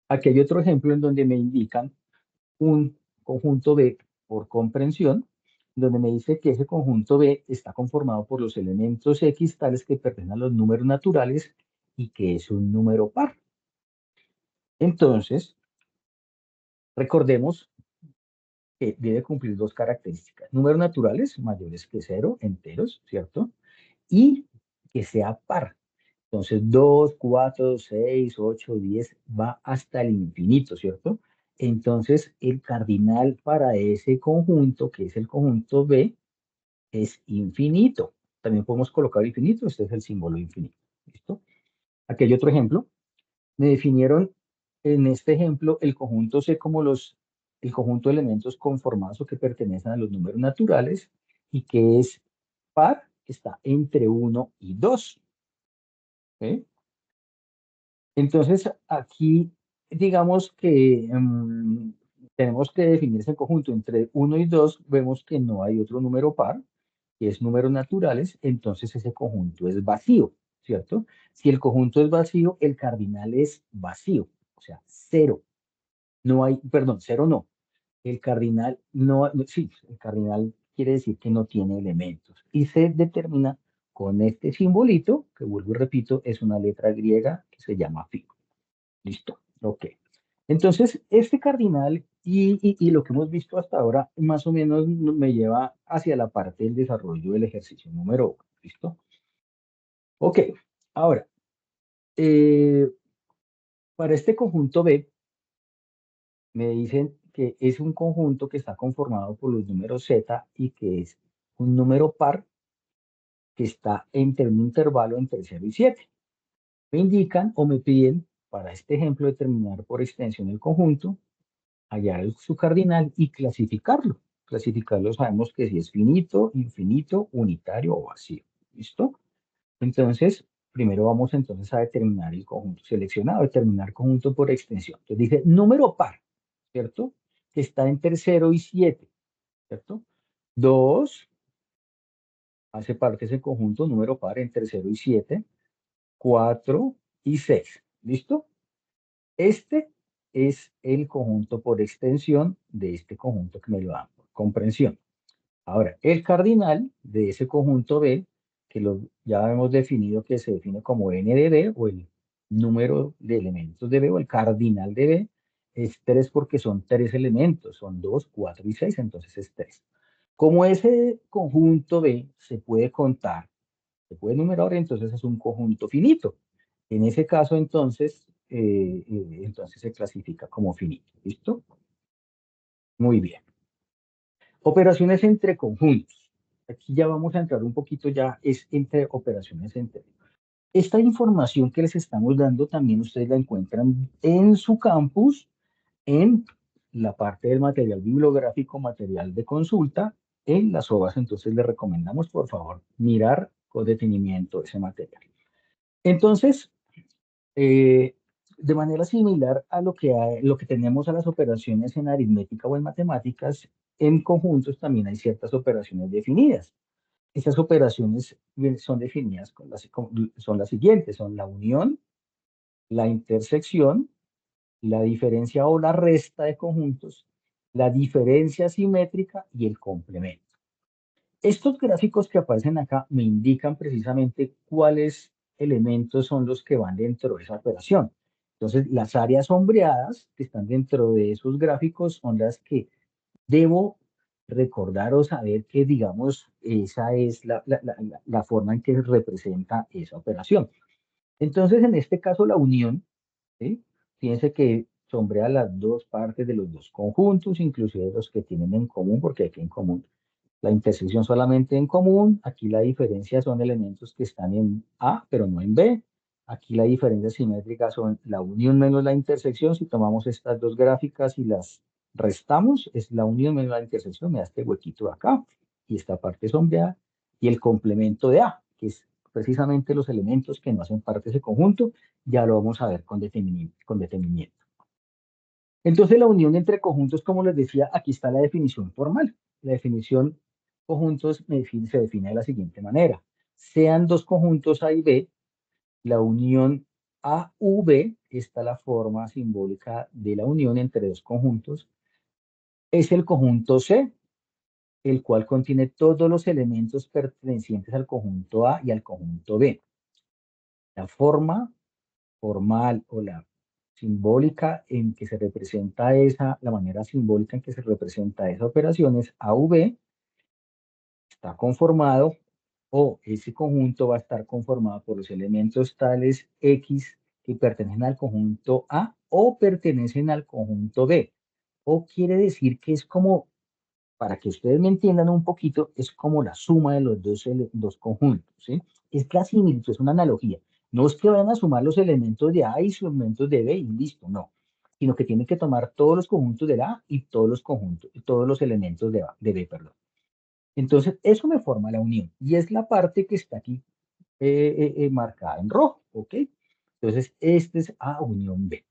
[SPEAKER 3] Aquí hay otro ejemplo en donde me indican un conjunto B por comprensión, donde me dice que ese conjunto B está conformado por los elementos X tales que pertenecen a los números naturales y que es un número par. Entonces, recordemos que debe cumplir dos características. Números naturales mayores que 0, enteros, ¿cierto? Y que sea par. Entonces, 2, 4, 6, 8, 10, va hasta el infinito, ¿cierto? Entonces, el cardinal para ese conjunto, que es el conjunto B, es infinito. También podemos colocar infinito, este es el símbolo infinito. ¿Listo? Aquí hay otro ejemplo. Me definieron en este ejemplo el conjunto C como el conjunto de elementos conformados o que pertenecen a los números naturales y que es par, que está entre 1 y 2. ¿Okay? Entonces, aquí, digamos que tenemos que definir ese conjunto entre 1 y 2, vemos que no hay otro número par, que es números naturales, entonces ese conjunto es vacío, ¿cierto? Si el conjunto es vacío, el cardinal es vacío, o sea, cero. No hay, perdón, cero no. El cardinal sí, el cardinal quiere decir que no tiene elementos y se determina con este simbolito, que vuelvo y repito, es una letra griega que se llama phi. Listo, ok. Entonces, este cardinal y lo que hemos visto hasta ahora más o menos me lleva hacia la parte del desarrollo del ejercicio número 1. ¿Listo? Ok, ahora, eh, para este conjunto B, me dicen que es un conjunto que está conformado por los números Z y que es un número par que está entre un intervalo entre 0 y 7. Me indican o me piden, para este ejemplo, determinar por extensión el conjunto, hallar su cardinal y clasificarlo. Clasificarlo sabemos que si es finito, infinito, unitario o vacío. ¿Listo? Entonces, primero vamos entonces a determinar el conjunto seleccionado, determinar conjunto por extensión. Entonces dice número par, ¿cierto? Que está entre 0 y 7, ¿cierto? 2 hace parte de ese conjunto número par entre 0 y 7, 4 y 6. ¿Listo? Este es el conjunto por extensión de este conjunto que me lo dan por comprensión. Ahora, el cardinal de ese conjunto B, que ya hemos definido que se define como n de B, o el número de elementos de B, o el cardinal de B, es 3 porque son 3 elementos, son 2, 4 y 6, entonces es 3. Como ese conjunto B se puede contar, se puede numerar, entonces es un conjunto finito. En ese caso, entonces se clasifica como finito. ¿Listo? Muy bien. Operaciones entre conjuntos. Aquí ya vamos a entrar un poquito, ya es entre operaciones entre. Esta información que les estamos dando también ustedes la encuentran en su campus, en la parte del material bibliográfico, material de consulta, en las hojas. Entonces les recomendamos, por favor, mirar con detenimiento ese material. Entonces, de manera similar a lo que tenemos a las operaciones en aritmética o en matemáticas, en conjuntos también hay ciertas operaciones definidas. Estas operaciones son definidas son las siguientes, son la unión, la intersección, la diferencia o la resta de conjuntos, la diferencia simétrica y el complemento. Estos gráficos que aparecen acá me indican precisamente cuáles elementos son los que van dentro de esa operación. Entonces, las áreas sombreadas que están dentro de esos gráficos son las que debo recordar o saber que, digamos, esa es la forma en que se representa esa operación. Entonces, en este caso, la unión, ¿sí? Fíjense que sombrea las dos partes de los dos conjuntos, inclusive los que tienen en común, porque aquí en común la intersección solamente en común. Aquí la diferencia son elementos que están en A, pero no en B. Aquí la diferencia simétrica son la unión menos la intersección. Si tomamos estas dos gráficas y las restamos, es la unión menos la intersección, me da este huequito de acá, y esta parte sombreada, y el complemento de A, que es precisamente los elementos que no hacen parte de ese conjunto, ya lo vamos a ver con detenimiento. Entonces la unión entre conjuntos, como les decía, aquí está la definición formal. La definición conjuntos se define de la siguiente manera. Sean dos conjuntos A y B, la unión AV, esta es la forma simbólica de la unión entre dos conjuntos, es el conjunto C, el cual contiene todos los elementos pertenecientes al conjunto A y al conjunto B. La forma formal o la simbólica en que se representa la manera simbólica en que se representa esa operación es AV, está conformado, o ese conjunto va a estar conformado por los elementos tales X que pertenecen al conjunto A o pertenecen al conjunto B. O quiere decir que es como, para que ustedes me entiendan un poquito, es como la suma de los dos conjuntos, ¿sí? Es la similitud, es una analogía. No es que vayan a sumar los elementos de A y los elementos de B y listo, no. Sino que tienen que tomar todos los conjuntos de A y todos los elementos de B, perdón. Entonces, eso me forma la unión. Y es la parte que está aquí marcada en rojo, ¿ok? Entonces, este es A unión B.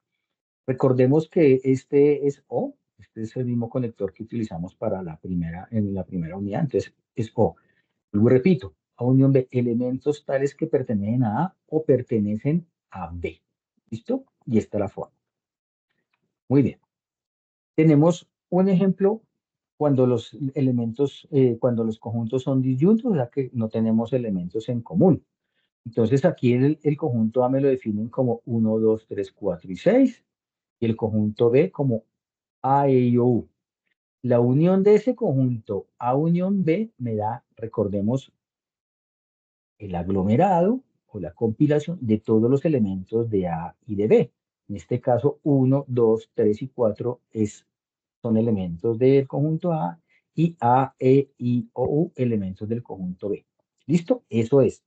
[SPEAKER 3] Recordemos que este es O, Este es el mismo conector que utilizamos para en la primera unidad. Entonces, es O. Luego repito, A unión B, elementos tales que pertenecen a A o pertenecen a B. ¿Listo? Y esta es la forma. Muy bien. Tenemos un ejemplo cuando los elementos, cuando los conjuntos son disyuntos, o sea que no tenemos elementos en común. Entonces aquí el conjunto A me lo definen como 1, 2, 3, 4 y 6. Y el conjunto B como A, E, I, O, U. La unión de ese conjunto A unión B me da, recordemos, el aglomerado o la compilación de todos los elementos de A y de B. En este caso, 1, 2, 3 y 4 son elementos del conjunto A y A, E, I, O, U elementos del conjunto B. ¿Listo? Eso es.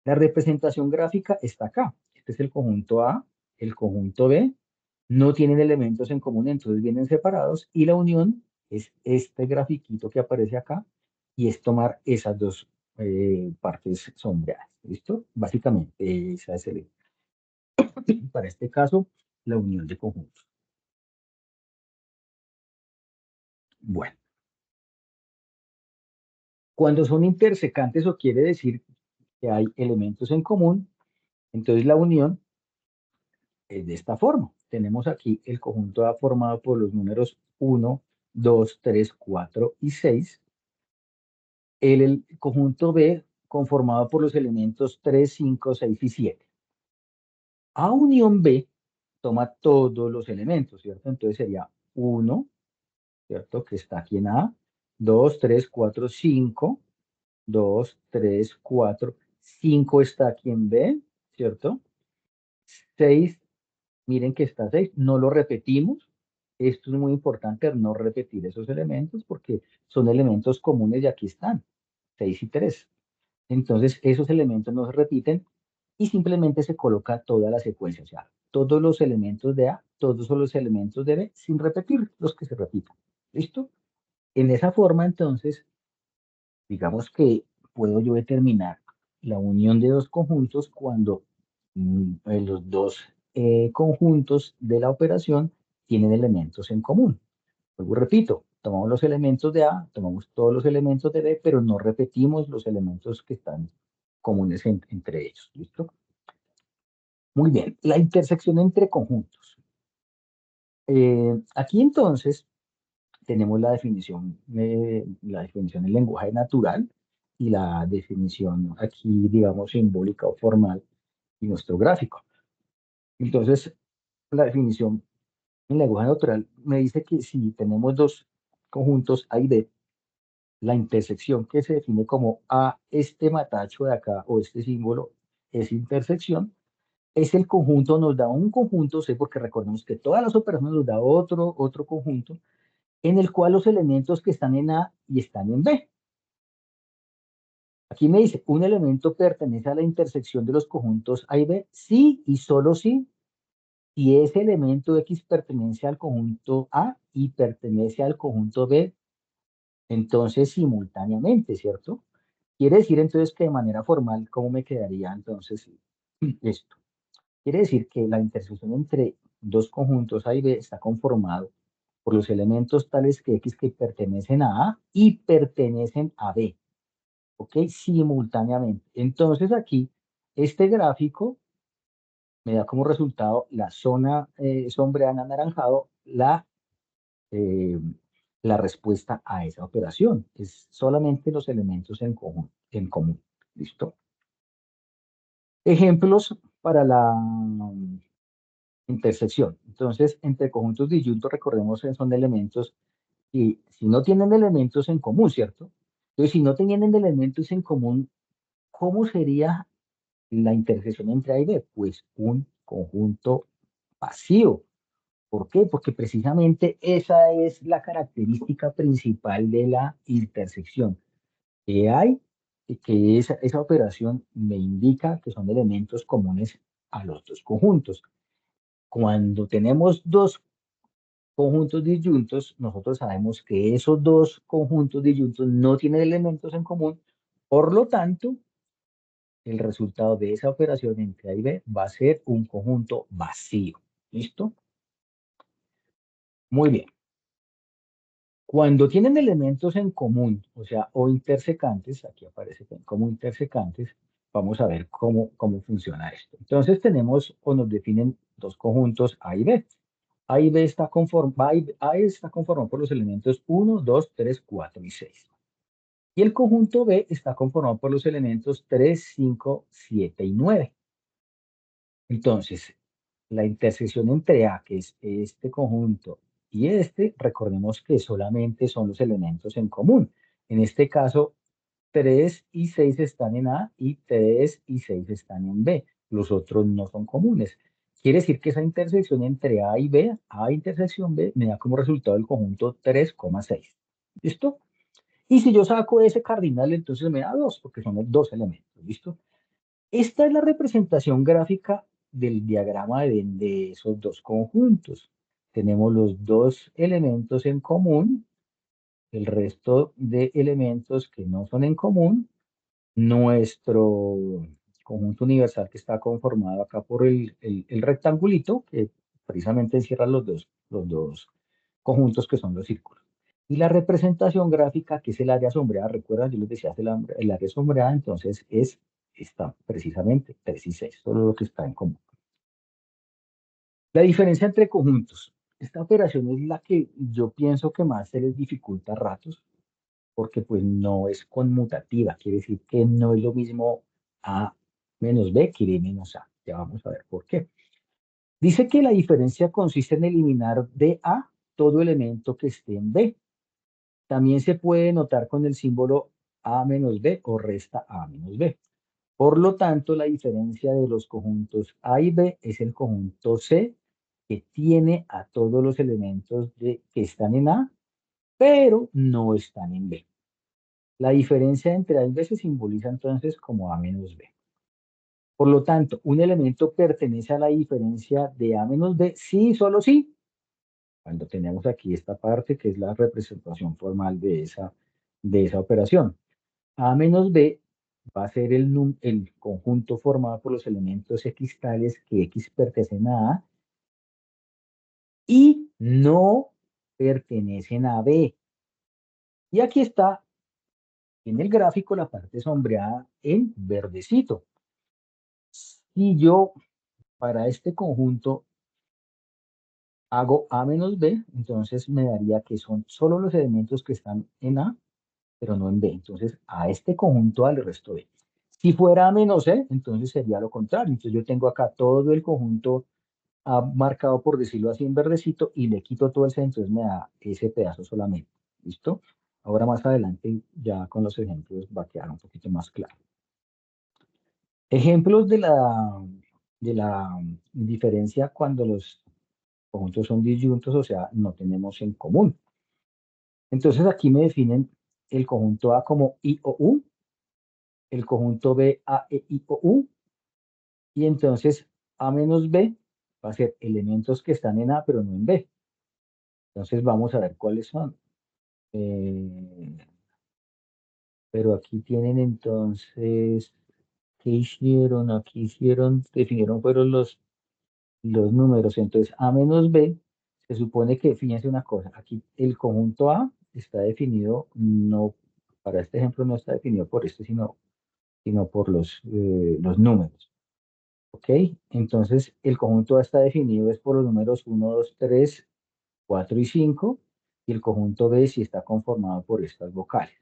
[SPEAKER 3] La representación gráfica está acá. Este es el conjunto A, el conjunto B. No tienen elementos en común, entonces vienen separados. Y la unión es este grafiquito que aparece acá y es tomar esas dos partes sombreadas. ¿Listo? Básicamente, esa es para este caso, la unión de conjuntos. Bueno. Cuando son intersecantes o quiere decir que hay elementos en común, entonces la unión es de esta forma. Tenemos aquí el conjunto A formado por los números 1, 2, 3, 4 y 6. El conjunto B conformado por los elementos 3, 5, 6 y 7. A unión B toma todos los elementos, ¿cierto? Entonces sería 1, ¿cierto? Que está aquí en A, 2, 3, 4, 5, 2, 3, 4, 5 está aquí en B, ¿cierto? 6, miren que está 6, no lo repetimos. Esto es muy importante, no repetir esos elementos porque son elementos comunes y aquí están, 6 y 3. Entonces, esos elementos no se repiten y simplemente se coloca toda la secuencia. O sea, todos los elementos de A, todos son los elementos de B, sin repetir los que se repitan. ¿Listo? En esa forma, entonces, digamos que puedo yo determinar la unión de dos conjuntos cuando los dos conjuntos de la operación tienen elementos en común. Luego repito, tomamos los elementos de A, tomamos todos los elementos de B, pero no repetimos los elementos que están comunes entre ellos. ¿Listo? Muy bien, la intersección entre conjuntos. Aquí entonces tenemos la definición en lenguaje natural y la definición aquí, digamos, simbólica o formal y nuestro gráfico. Entonces, la definición en lenguaje natural me dice que si tenemos dos conjuntos A y B, la intersección que se define como A, este matacho de acá o este símbolo es intersección, es el conjunto, nos da un conjunto C, porque recordemos que todas las operaciones nos da otro conjunto, en el cual los elementos que están en A y están en B. Aquí me dice, un elemento pertenece a la intersección de los conjuntos A y B, sí y solo sí, si ese elemento X pertenece al conjunto A y pertenece al conjunto B, entonces simultáneamente, ¿cierto? Quiere decir entonces que de manera formal, ¿cómo me quedaría entonces esto? Quiere decir que la intersección entre dos conjuntos A y B está conformado por los elementos tales que X que pertenecen a A y pertenecen a B. ¿Ok? Simultáneamente. Entonces aquí, este gráfico me da como resultado la zona sombreada en anaranjado, eh, la respuesta a esa operación. Es solamente los elementos en común. ¿Listo? Ejemplos para la intersección. Entonces, entre conjuntos disyuntos, recordemos que son elementos y si no tienen elementos en común, ¿cierto? Entonces, si no tienen elementos en común, ¿cómo sería la intersección entre A y B? Pues un conjunto vacío. ¿Por qué? Porque precisamente esa es la característica principal de la intersección. Que hay, que esa operación me indica que son elementos comunes a los dos conjuntos. Cuando tenemos dos conjuntos disyuntos, nosotros sabemos que esos dos conjuntos disyuntos no tienen elementos en común, por lo tanto, el resultado de esa operación entre A y B va a ser un conjunto vacío. ¿Listo? Muy bien. Cuando tienen elementos en común, o sea, o intersecantes, aquí aparece como intersecantes, vamos a ver cómo funciona esto. Entonces tenemos o nos definen dos conjuntos A y B. A y B está conformado, A está conformado por los elementos 1, 2, 3, 4 y 6. Y el conjunto B está conformado por los elementos 3, 5, 7 y 9. Entonces, la intersección entre A, que es este conjunto, y este, recordemos que solamente son los elementos en común. En este caso, 3 y 6 están en A y 3 y 6 están en B. Los otros no son comunes. Quiere decir que esa intersección entre A y B, A intersección B, me da como resultado el conjunto 3,6. ¿Listo? Y si yo saco ese cardinal, entonces me da 2, porque son los dos elementos. ¿Listo? Esta es la representación gráfica del diagrama de esos dos conjuntos. Tenemos los dos elementos en común, el resto de elementos que no son en común, nuestro conjunto universal que está conformado acá por el rectangulito, que precisamente encierra los dos conjuntos que son los círculos. Y la representación gráfica, que es el área sombreada, recuerdan, yo les decía, el área sombreada, entonces está precisamente 3 y 6, solo lo que está en común. La diferencia entre conjuntos. Esta operación es la que yo pienso que más se les dificulta a ratos, porque pues no es conmutativa, quiere decir que no es lo mismo A menos B que B menos A. Ya vamos a ver por qué. Dice que la diferencia consiste en eliminar de A todo elemento que esté en B. También se puede notar con el símbolo A menos B o resta A menos B. Por lo tanto, la diferencia de los conjuntos A y B es el conjunto C, que tiene a todos los elementos que están en A, pero no están en B. La diferencia entre A y B se simboliza entonces como A menos B. Por lo tanto, un elemento pertenece a la diferencia de A menos B, sí, solo sí, cuando tenemos aquí esta parte que es la representación formal de esa operación. A menos B va a ser el conjunto formado por los elementos X tales que X pertenecen a A y no pertenecen a B. Y aquí está en el gráfico la parte sombreada en verdecito. Si yo para este conjunto hago A menos B, entonces me daría que son solo los elementos que están en A, pero no en B. Entonces a este conjunto A le resto B. Si fuera A menos C, entonces sería lo contrario. Entonces yo tengo acá todo el conjunto A marcado, por decirlo así, en verdecito, y le quito todo el C, entonces me da ese pedazo solamente. ¿Listo? Ahora más adelante, ya con los ejemplos, va a quedar un poquito más claro. Ejemplos de la diferencia cuando los conjuntos son disyuntos, o sea, no tenemos en común. Entonces aquí me definen el conjunto A como I o U, el conjunto B A, E, I o U, y entonces A menos B va a ser elementos que están en A pero no en B. Entonces vamos a ver cuáles son. Pero aquí tienen entonces, ¿qué hicieron? Aquí definieron fueron los números. Entonces A menos B, se supone que, fíjense una cosa, aquí el conjunto A está definido, no, para este ejemplo no está definido por este, sino por los números. ¿Ok? Entonces el conjunto A está definido es por los números 1, 2, 3, 4 y 5, y el conjunto B sí está conformado por estas vocales.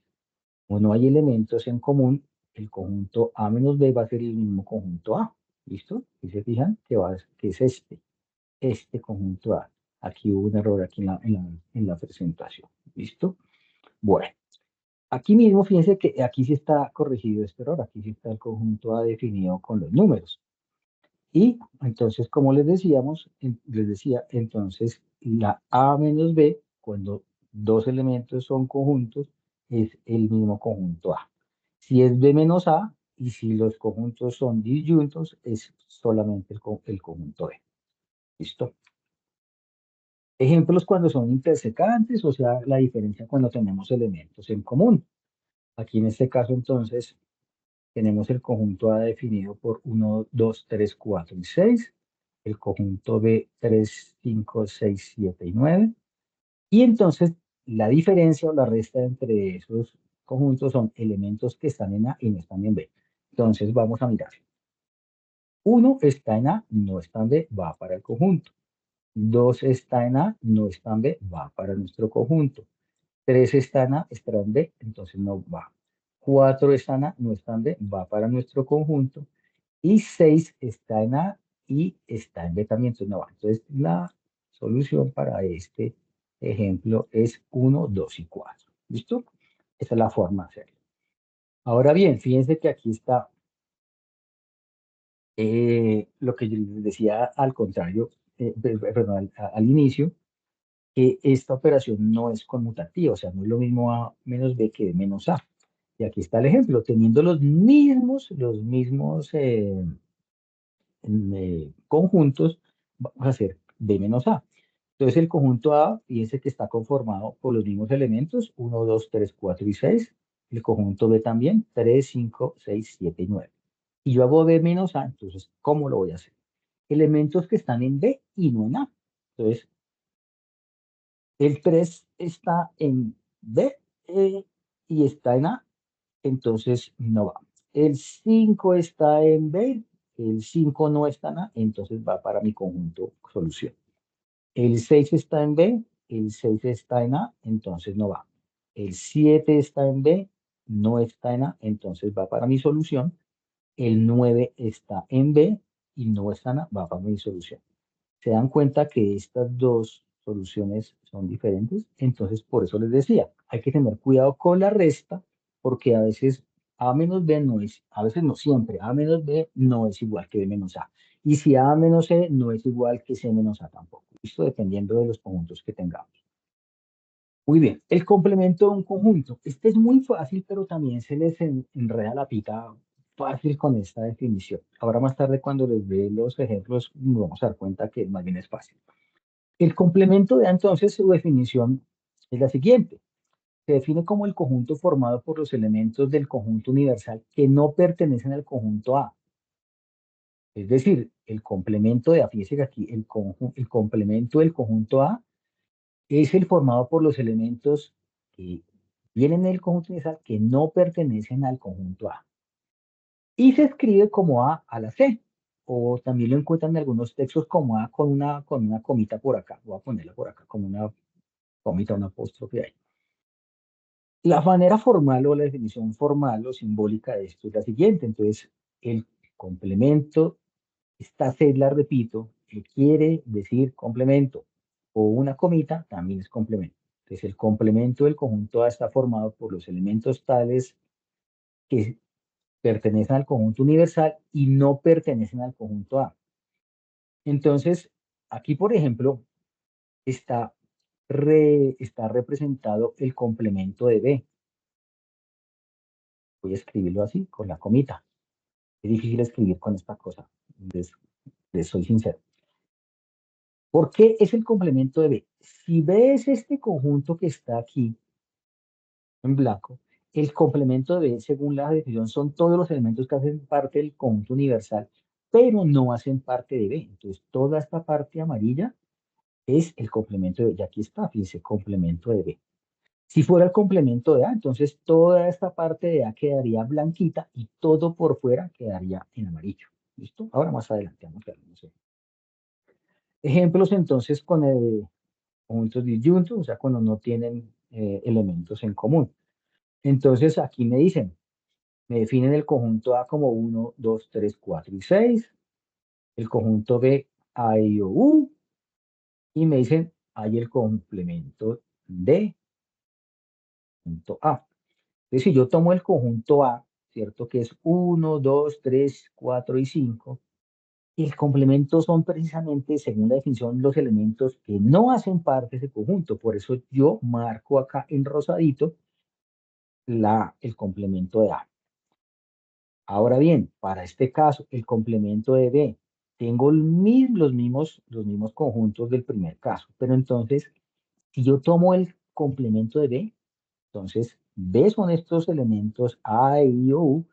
[SPEAKER 3] Como no hay elementos en común, el conjunto A menos B va a ser el mismo conjunto A. ¿Listo? Y se fijan que es este conjunto A. Aquí hubo un error aquí en la presentación. ¿Listo? Bueno, aquí mismo fíjense que aquí sí está corregido este error. Aquí sí está el conjunto A definido con los números. Y entonces, como les decía, entonces la A menos B, cuando dos elementos son conjuntos, es el mismo conjunto A. Si es B menos A, y si los conjuntos son disyuntos, es solamente el conjunto B. ¿Listo? Ejemplos cuando son intersecantes, o sea, la diferencia cuando tenemos elementos en común. Aquí en este caso, entonces, tenemos el conjunto A definido por 1, 2, 3, 4 y 6. El conjunto B, 3, 5, 6, 7 y 9. Y entonces la diferencia o la resta entre esos conjuntos son elementos que están en A y no están en B. Entonces vamos a mirar. 1 está en A, no está en B, va para el conjunto. 2 está en A, no está en B, va para nuestro conjunto. 3 está en A, está en B, entonces no va. 4 está en A, no está en B, va para nuestro conjunto. Y 6 está en A y está en B también, entonces no va. Entonces la solución para este ejemplo es 1, 2 y 4. ¿Listo? Esa es la forma de hacerlo. Ahora bien, fíjense que aquí está lo que yo les decía al contrario, perdón, al inicio, que esta operación no es conmutativa, o sea, no es lo mismo A menos B que B menos A. Y aquí está el ejemplo, teniendo los mismos conjuntos, vamos a hacer B menos A. Entonces el conjunto A, fíjense que está conformado por los mismos elementos, 1, 2, 3, 4 y 6. El conjunto B también, 3, 5, 6, 7 y 9. Y yo hago B menos A, entonces, ¿cómo lo voy a hacer? Elementos que están en B y no en A. Entonces, el 3 está en B y está en A, entonces no va. El 5 está en B, el 5 no está en A, entonces va para mi conjunto solución. El 6 está en B, el 6 está en A, entonces no va. El 7 está en B, no está en A, entonces va para mi solución. El 9 está en B y no está en A, va para mi solución. ¿Se dan cuenta que estas dos soluciones son diferentes? Entonces, por eso les decía, hay que tener cuidado con la resta, porque a veces A menos B no es, a veces no siempre, A menos B no es igual que B menos A. Y si A menos C no es igual que C menos A tampoco. Esto dependiendo de los conjuntos que tengamos. Muy bien, el complemento de un conjunto. Este es muy fácil, pero también se les enreda la pita fácil con esta definición. Ahora más tarde cuando les dé los ejemplos, nos vamos a dar cuenta que más bien es fácil. El complemento de A, entonces, su definición es la siguiente. Se define como el conjunto formado por los elementos del conjunto universal que no pertenecen al conjunto A. Es decir, el complemento de A, fíjese que aquí el complemento del conjunto A es el formado por los elementos que vienen del conjunto universal que no pertenecen al conjunto A. Y se escribe como A a la C, o también lo encuentran en algunos textos como A con una comita por acá. Voy a ponerla por acá como una comita, una apóstrofe ahí. La manera formal o la definición formal o simbólica de esto es la siguiente. Entonces, el complemento, esta C la repito, que quiere decir complemento, o una comita también es complemento. Entonces, el complemento del conjunto A está formado por los elementos tales que pertenecen al conjunto universal y no pertenecen al conjunto A. Entonces, aquí, por ejemplo, está representado el complemento de B. Voy a escribirlo así, con la comita. Es difícil escribir con esta cosa, les soy sincero. ¿Por qué es el complemento de B? Si B es este conjunto que está aquí, en blanco, el complemento de B, según la definición, son todos los elementos que hacen parte del conjunto universal, pero no hacen parte de B. Entonces, toda esta parte amarilla es el complemento de B. Y aquí está, fíjense, complemento de B. Si fuera el complemento de A, entonces toda esta parte de A quedaría blanquita y todo por fuera quedaría en amarillo. ¿Listo? Ahora más adelante vamos a ver. No sé. Ejemplos entonces con conjuntos disyuntos, o sea, cuando no tienen elementos en común. Entonces aquí me dicen, me definen el conjunto A como 1, 2, 3, 4 y 6. El conjunto B, A, I, O, U. Y me dicen, hay el complemento de conjunto A. Entonces, si yo tomo el conjunto A, ¿cierto? Que es 1, 2, 3, 4 y 5. El complemento son precisamente, según la definición, los elementos que no hacen parte de ese conjunto. Por eso yo marco acá en rosadito el complemento de A. Ahora bien, para este caso, el complemento de B, tengo los mismos conjuntos del primer caso. Pero entonces, si yo tomo el complemento de B, entonces B son estos elementos A, I, O, U,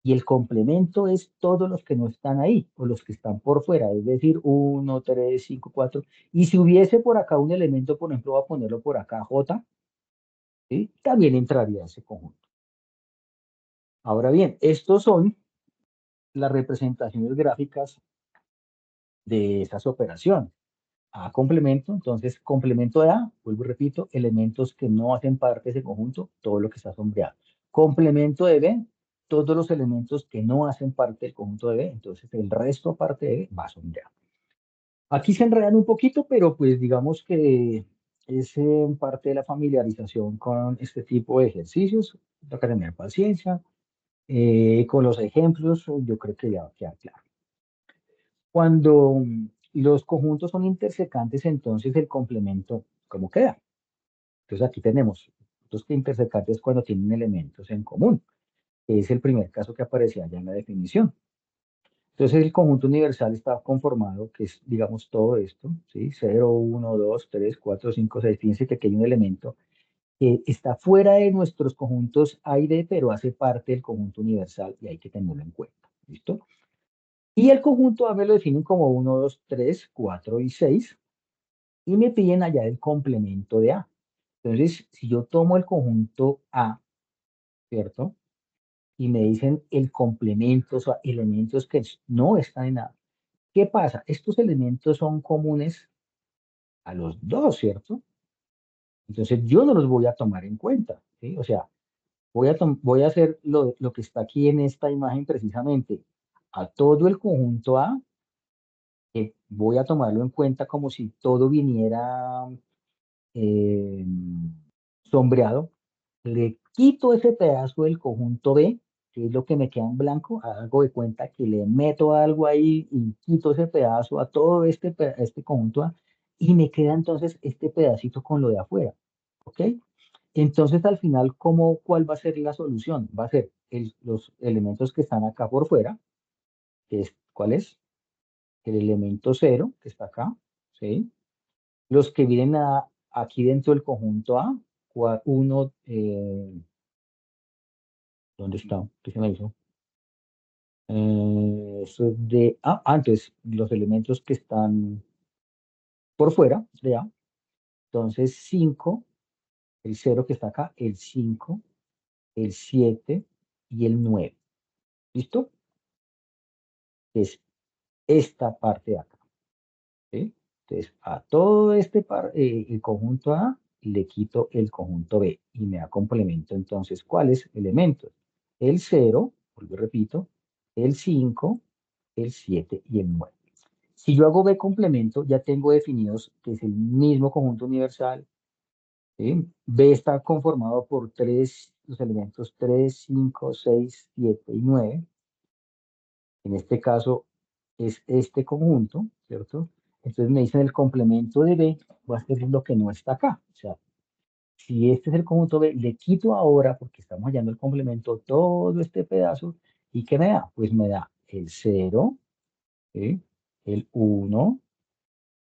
[SPEAKER 3] y el complemento es todos los que no están ahí, o los que están por fuera, es decir, 1, 3, 5, 4. Y si hubiese por acá un elemento, por ejemplo, voy a ponerlo por acá, J, ¿sí? También entraría ese conjunto. Ahora bien, estos son las representaciones gráficas de esas operaciones. A complemento, entonces complemento de A, vuelvo y repito, elementos que no hacen parte de ese conjunto, todo lo que está sombreado. Complemento de B, todos los elementos que no hacen parte del conjunto de B, entonces el resto aparte de B va sombreado. Aquí se enredan un poquito, pero pues digamos que es parte de la familiarización con este tipo de ejercicios, toca tener paciencia. Con los ejemplos, yo creo que ya queda claro. Cuando los conjuntos son intersecantes, entonces el complemento, ¿cómo queda? Entonces aquí tenemos los intersecantes cuando tienen elementos en común, que es el primer caso que aparecía ya en la definición. Entonces el conjunto universal está conformado, que es, digamos, todo esto, ¿sí? 0, 1, 2, 3, 4, 5, 6. Fíjense que aquí hay un elemento que está fuera de nuestros conjuntos A y D, pero hace parte del conjunto universal y hay que tenerlo en cuenta. ¿Listo? Y el conjunto A me lo definen como 1, 2, 3, 4 y 6 y me piden allá el complemento de A. Entonces, si yo tomo el conjunto A, ¿cierto? Y me dicen el complemento, o sea, elementos que no están en A. ¿Qué pasa? Estos elementos son comunes a los dos, ¿cierto? Entonces, yo no los voy a tomar en cuenta, ¿sí? O sea, voy a hacer lo que está aquí en esta imagen precisamente. A todo el conjunto A, voy a tomarlo en cuenta como si todo viniera eh, sombreado, le quito ese pedazo del conjunto B, que es lo que me queda en blanco, hago de cuenta que le meto algo ahí y quito ese pedazo a todo este conjunto A, y me queda entonces este pedacito con lo de afuera, ¿ok? Entonces al final, ¿cuál va a ser la solución? Va a ser los elementos que están acá por fuera, que es, ¿cuál es? El elemento 0, que está acá, ¿sí? Los que vienen aquí dentro del conjunto A, uno, ¿dónde está? ¿Qué se me hizo? Eso es de entonces los elementos que están por fuera de A, entonces 5, el 0 que está acá, el 5, el 7 y el 9. ¿Listo? Es esta parte de acá. ¿Sí? Entonces, a todo el conjunto A le quito el conjunto B y me da complemento. Entonces, ¿cuáles elementos? El 0, vuelvo y repito, el 5, el 7 y el 9. Si yo hago B complemento, ya tengo definidos que es el mismo conjunto universal. ¿Sí? B está conformado por los elementos 3, 5, 6, 7 y 9. En este caso es este conjunto, ¿cierto? Entonces me dicen el complemento de B va a ser lo que no está acá. O sea, si este es el conjunto B, le quito ahora, porque estamos hallando el complemento, todo este pedazo, ¿y qué me da? Pues me da el 0, ¿sí? El 1,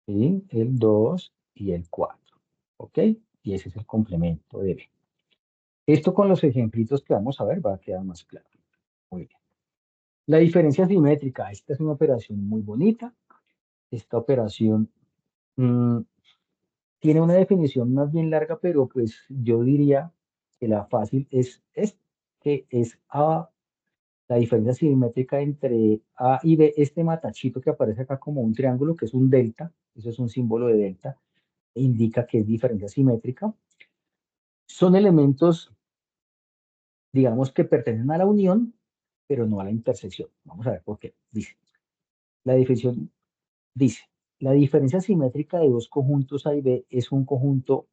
[SPEAKER 3] ¿sí? El 2 y el 4, ¿ok? Y ese es el complemento de B. Esto con los ejemplitos que vamos a ver va a quedar más claro. Muy bien. La diferencia simétrica, esta es una operación muy bonita. Esta operación tiene una definición más bien larga, pero pues yo diría que la fácil que es la diferencia simétrica entre A y B, este matachito que aparece acá como un triángulo, que es un delta, eso es un símbolo de delta, indica que es diferencia simétrica. Son elementos, digamos, que pertenecen a la unión, pero no a la intersección. Vamos a ver por qué. La definición dice, la diferencia simétrica de dos conjuntos A y B es un conjunto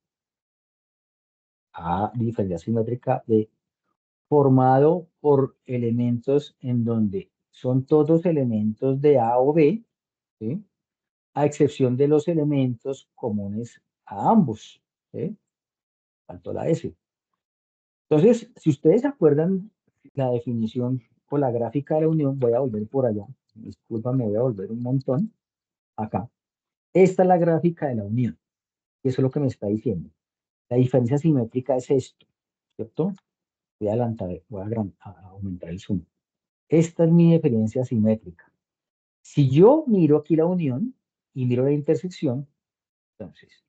[SPEAKER 3] A, diferencia simétrica B, formado por elementos en donde son todos elementos de A o B, ¿sí? A excepción de los elementos comunes a ambos, ¿sí? Faltó la S. Entonces, si ustedes se acuerdan la definición o la gráfica de la unión, voy a volver por allá. Disculpa, me voy a volver un montón. Acá. Esta es la gráfica de la unión. Y eso es lo que me está diciendo. La diferencia simétrica es esto, ¿cierto? Voy a adelantar, a aumentar el zoom. Esta es mi diferencia simétrica. Si yo miro aquí la unión y miro la intersección, entonces,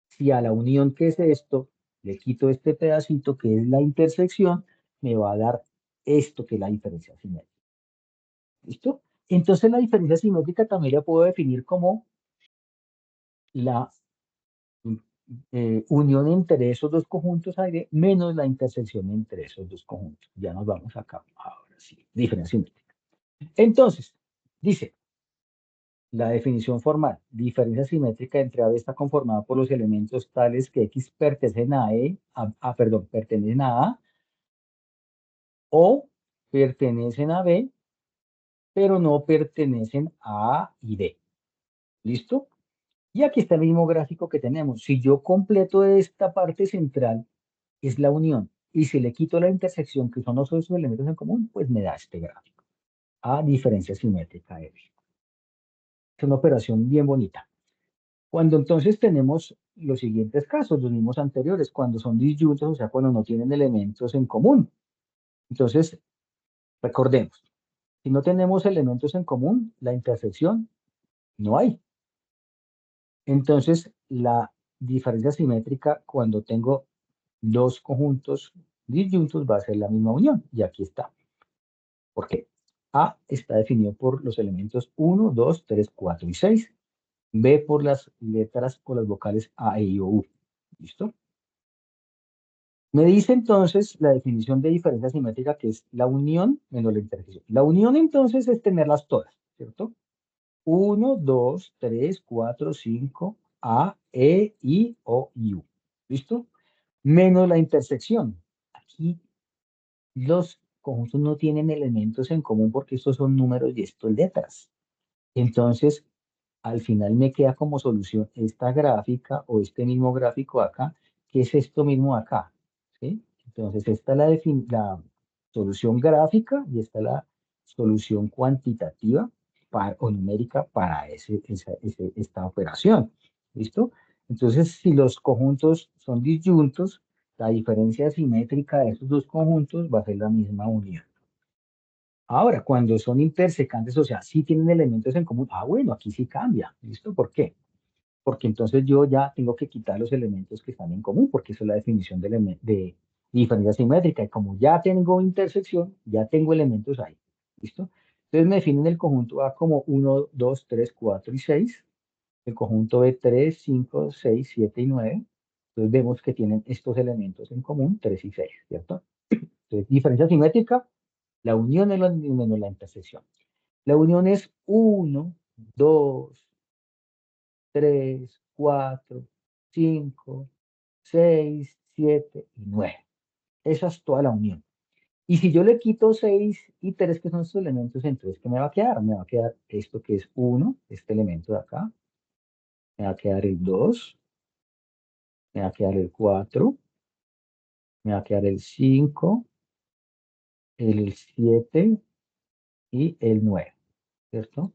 [SPEAKER 3] si a la unión que es esto le quito este pedacito que es la intersección, me va a dar esto que es la diferencia simétrica. ¿Listo? Entonces la diferencia simétrica también la puedo definir como la unión entre esos dos conjuntos A y B menos la intersección entre esos dos conjuntos. Ya nos vamos acá. Ahora sí, diferencia simétrica. Entonces, dice, la definición formal, diferencia simétrica entre A y B está conformada por los elementos tales que X pertenecen a pertenecen a A o pertenecen a B, pero no pertenecen a A y B. ¿Listo? Y aquí está el mismo gráfico que tenemos. Si yo completo esta parte central, es la unión. Y si le quito la intersección, que son los otros elementos en común, pues me da este gráfico. A diferencia simétrica de B. Es una operación bien bonita. Cuando entonces tenemos los siguientes casos, los mismos anteriores, cuando son disyuntos, o sea, cuando no tienen elementos en común. Entonces, recordemos, si no tenemos elementos en común, la intersección no hay. Entonces, la diferencia simétrica cuando tengo dos conjuntos disyuntos va a ser la misma unión. Y aquí está. ¿Por qué? A está definido por los elementos 1, 2, 3, 4 y 6. B por las letras o las vocales A, E, I, O, U. ¿Listo? Me dice entonces la definición de diferencia simétrica que es la unión menos la intersección. La unión entonces es tenerlas todas, ¿cierto? 1, 2, 3, 4, 5, A, E, I, O, U. ¿Listo? Menos la intersección. Aquí los conjuntos no tienen elementos en común porque estos son números y esto es letras. Entonces, al final me queda como solución esta gráfica o este mismo gráfico acá, que es esto mismo acá. ¿Sí? Entonces, esta es la solución gráfica y esta es la solución cuantitativa o numérica para esta operación. ¿Listo? Entonces, si los conjuntos son disyuntos, la diferencia simétrica de esos dos conjuntos va a ser la misma unión. Ahora, cuando son intersecantes, o sea, sí tienen elementos en común, bueno, aquí sí cambia. ¿Listo? ¿Por qué? Porque entonces yo ya tengo que quitar los elementos que están en común, porque esa es la definición de diferencia simétrica. Y como ya tengo intersección, ya tengo elementos ahí. ¿Listo? Entonces me definen el conjunto A como 1, 2, 3, 4 y 6. El conjunto B 3, 5, 6, 7 y 9. Entonces vemos que tienen estos elementos en común, 3 y 6, ¿cierto? Entonces, diferencia simétrica, la unión es menos la intersección. La unión es 1, 2, 3, 4, 5, 6, 7 y 9. Esa es toda la unión. Y si yo le quito 6 y 3, que son estos elementos, entonces, ¿qué me va a quedar? Me va a quedar esto que es 1, este elemento de acá. Me va a quedar el 2. Me va a quedar el 4. Me va a quedar el 5, el 7 y el 9, ¿cierto?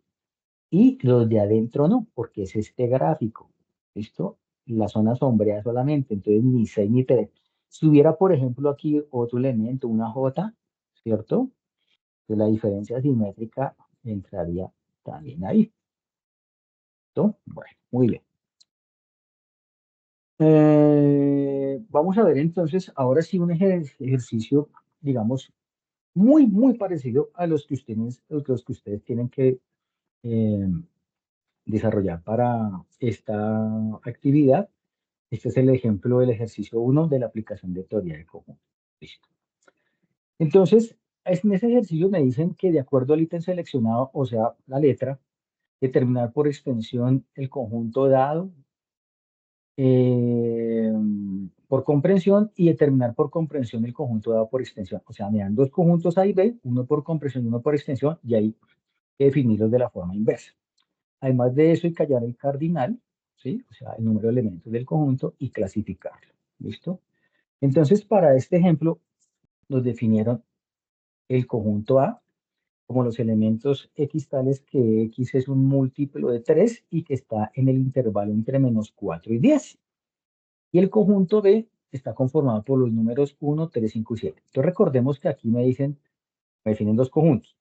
[SPEAKER 3] Y los de adentro no, porque es este gráfico. ¿Listo? La zona sombreada solamente, entonces ni 6 ni 3. Si hubiera, por ejemplo, aquí otro elemento, una J, ¿cierto? Pues la diferencia simétrica entraría también ahí. ¿Listo? Bueno, muy bien. Vamos a ver entonces, ahora sí un ejercicio, digamos, muy parecido a los que ustedes tienen que desarrollar para esta actividad. Este es el ejemplo del ejercicio 1 de la aplicación de teoría de conjuntos. Listo. Entonces, en ese ejercicio me dicen que de acuerdo al ítem seleccionado, o sea, la letra, determinar por extensión el conjunto dado por comprensión y determinar por comprensión el conjunto dado por extensión. O sea, me dan dos conjuntos A y B, uno por comprensión y uno por extensión, y hay que definirlos de la forma inversa. Además de eso, hay que hallar el cardinal, ¿sí? O sea, el número de elementos del conjunto y clasificarlo. ¿Listo? Entonces, para este ejemplo, nos definieron el conjunto A como los elementos X tales que X es un múltiplo de 3 y que está en el intervalo entre menos 4 y 10. Y el conjunto B está conformado por los números 1, 3, 5 y 7. Entonces recordemos que aquí me definen dos conjuntos.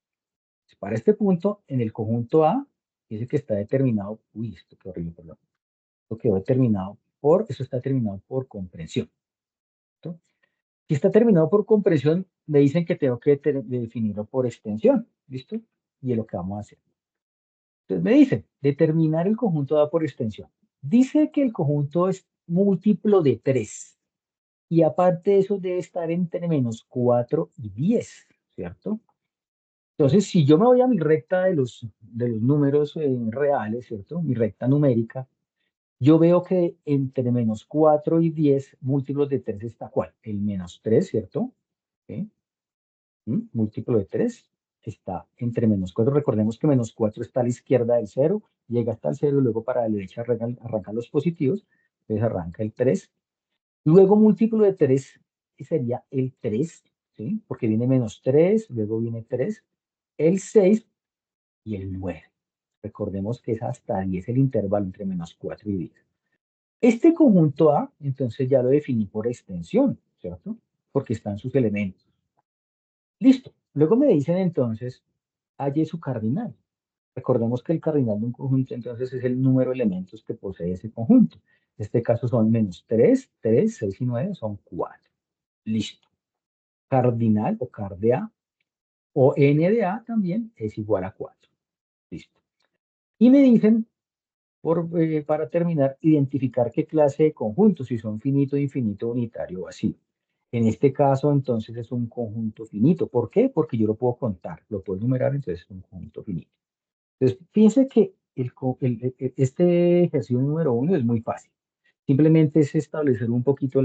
[SPEAKER 3] Para este punto, en el conjunto A, dice que está determinado, esto qué horrible, perdón. Eso está determinado por comprensión. ¿Listo? Si está terminado por comprensión, me dicen que tengo que definirlo por extensión. ¿Listo? Y es lo que vamos a hacer. Entonces me dice, determinar el conjunto A por extensión. Dice que el conjunto es múltiplo de 3. Y aparte de eso debe estar entre -4 y 10, ¿cierto? Entonces, si yo me voy a mi recta de los números reales, ¿cierto? Mi recta numérica, yo veo que entre -4 y 10, múltiplos de 3 está ¿cuál? El -3, ¿cierto? ¿Sí? Múltiplo de 3 está entre -4. Recordemos que -4 está a la izquierda del 0, llega hasta el 0 y luego para la derecha arrancan los positivos, entonces arranca el 3. Luego múltiplo de 3 sería el 3, ¿sí? Porque viene -3, luego viene 3, el 6 y el 9. Recordemos que es hasta 10 el intervalo entre -4 y 10. Este conjunto A, entonces ya lo definí por extensión, ¿cierto? Porque están sus elementos. Listo. Luego me dicen entonces, halle su cardinal. Recordemos que el cardinal de un conjunto entonces es el número de elementos que posee ese conjunto. En este caso son -3, 3, 6 y 9 son 4. Listo. Cardinal o car de A o n de A también es igual a 4. Listo. Y me dicen, para terminar, identificar qué clase de conjunto, si son finito, infinito, unitario o vacío. En este caso, entonces, es un conjunto finito. ¿Por qué? Porque yo lo puedo contar, lo puedo enumerar, entonces es un conjunto finito. Entonces, fíjense que este ejercicio número 1 es muy fácil. Simplemente es establecer un poquito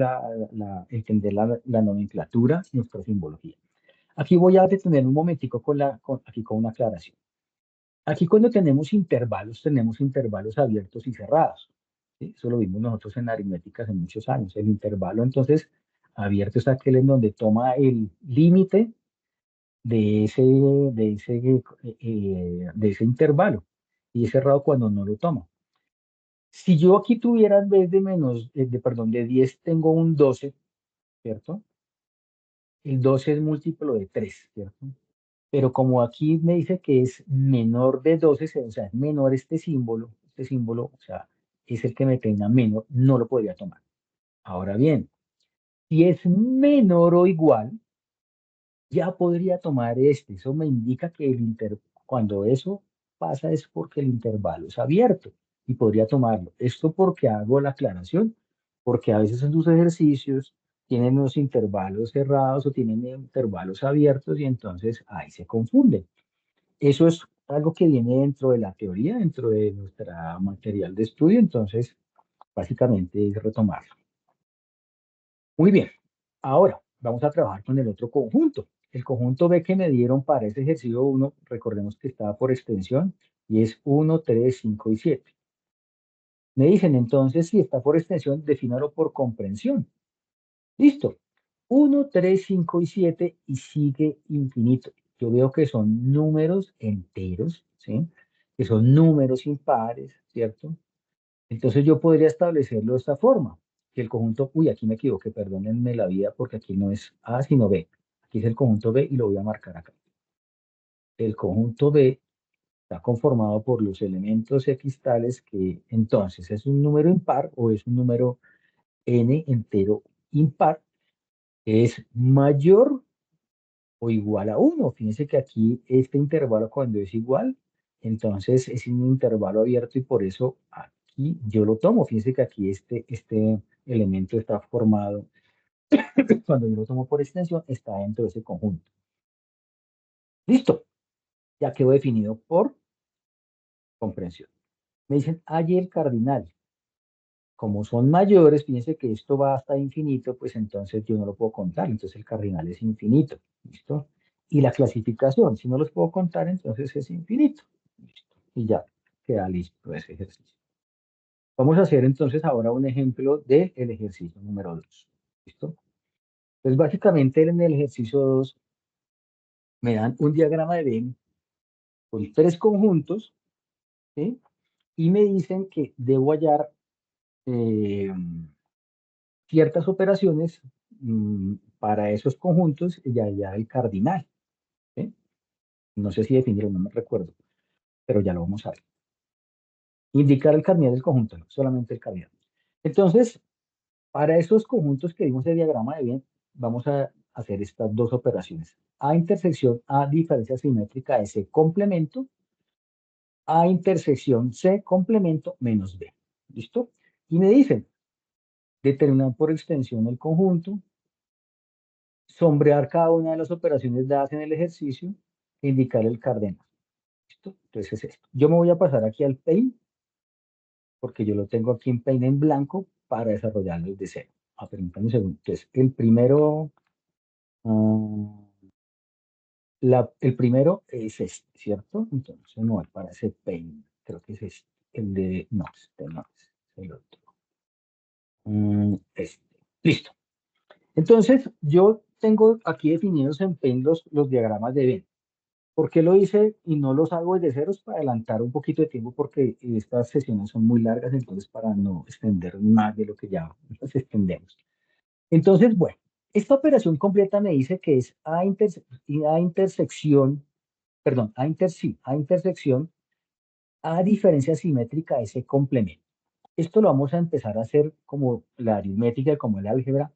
[SPEAKER 3] entender la nomenclatura, nuestra simbología. Aquí voy a detener un momentico con una aclaración. Aquí cuando tenemos intervalos abiertos y cerrados. ¿Sí? Eso lo vimos nosotros en aritmética hace muchos años. El intervalo, entonces, abierto es aquel en donde toma el límite de ese intervalo y es cerrado cuando no lo toma. Si yo aquí tuviera en vez de 10, tengo un 12, ¿cierto? El 12 es múltiplo de 3, ¿cierto? Pero como aquí me dice que es menor de 12, o sea, es menor este símbolo, o sea, es el que me tenga menor, no lo podría tomar. Ahora bien, si es menor o igual, ya podría tomar este. Eso me indica que cuando eso pasa es porque el intervalo es abierto y podría tomarlo. Esto porque hago la aclaración, porque a veces en sus ejercicios tienen los intervalos cerrados o tienen intervalos abiertos y entonces ahí se confunden. Eso es algo que viene dentro de la teoría, dentro de nuestra material de estudio, entonces básicamente es retomarlo. Muy bien, ahora vamos a trabajar con el otro conjunto. El conjunto B que me dieron para ese ejercicio 1, recordemos que estaba por extensión, y es 1, 3, 5 y 7. Me dicen entonces, si está por extensión, defínalo por comprensión. Listo. 1, 3, 5 y 7 y sigue infinito. Yo veo que son números enteros, ¿sí? Que son números impares, ¿cierto? Entonces yo podría establecerlo de esta forma, que el conjunto, uy, aquí me equivoqué, perdónenme la vida porque aquí no es A sino B. Aquí es el conjunto B y lo voy a marcar acá. El conjunto B está conformado por los elementos x tales que entonces es un número impar o es un número n entero impar, que es mayor o igual a 1. Fíjense que aquí este intervalo cuando es igual, entonces es un intervalo abierto y por eso aquí yo lo tomo. Fíjense que aquí este elemento está formado, cuando yo lo tomo por extensión, está dentro de ese conjunto. Listo, ya quedó definido por comprensión. Me dicen, halle el cardinal. Como son mayores, fíjense que esto va hasta infinito, pues entonces yo no lo puedo contar, entonces el cardinal es infinito. ¿Listo? Y la clasificación, si no los puedo contar, entonces es infinito. Listo. Y ya queda listo ese ejercicio. Vamos a hacer entonces ahora un ejemplo del ejercicio número 2. ¿Listo? Pues básicamente en el ejercicio 2 me dan un diagrama de Venn con 3 conjuntos, ¿sí? Y me dicen que debo hallar ciertas operaciones para esos conjuntos y hallar el cardinal, ¿sí? No sé si definirlo, no me recuerdo, pero ya lo vamos a ver. Indicar el cardinal del conjunto, no solamente el cardinal. Entonces, Para esos conjuntos que vimos en el diagrama de Venn, vamos a hacer estas dos operaciones. A intersección A diferencia simétrica de C complemento, A intersección C complemento menos B. ¿Listo? Y me dicen, determinar por extensión el conjunto, sombrear cada una de las operaciones dadas en el ejercicio e indicar el cardenal. ¿Listo? Entonces es esto. Yo me voy a pasar aquí al Paint, porque yo lo tengo aquí en Paint en blanco para desarrollarlo desde cero. Permítanme un segundo. Entonces, el primero el primero es este, ¿cierto? Entonces no es para ese Paint. Creo que es este. El de, no, este no es el otro. Este. Listo. Entonces, yo tengo aquí definidos en Paint los diagramas de Venn. ¿Por qué lo hice y no los hago desde ceros? Para adelantar un poquito de tiempo, porque estas sesiones son muy largas, entonces para no extender más de lo que ya nos extendemos. Entonces, bueno, esta operación completa me dice que es A intersección, perdón, A intersección, A diferencia simétrica de ese complemento. Esto lo vamos a empezar a hacer como la aritmética, como el álgebra,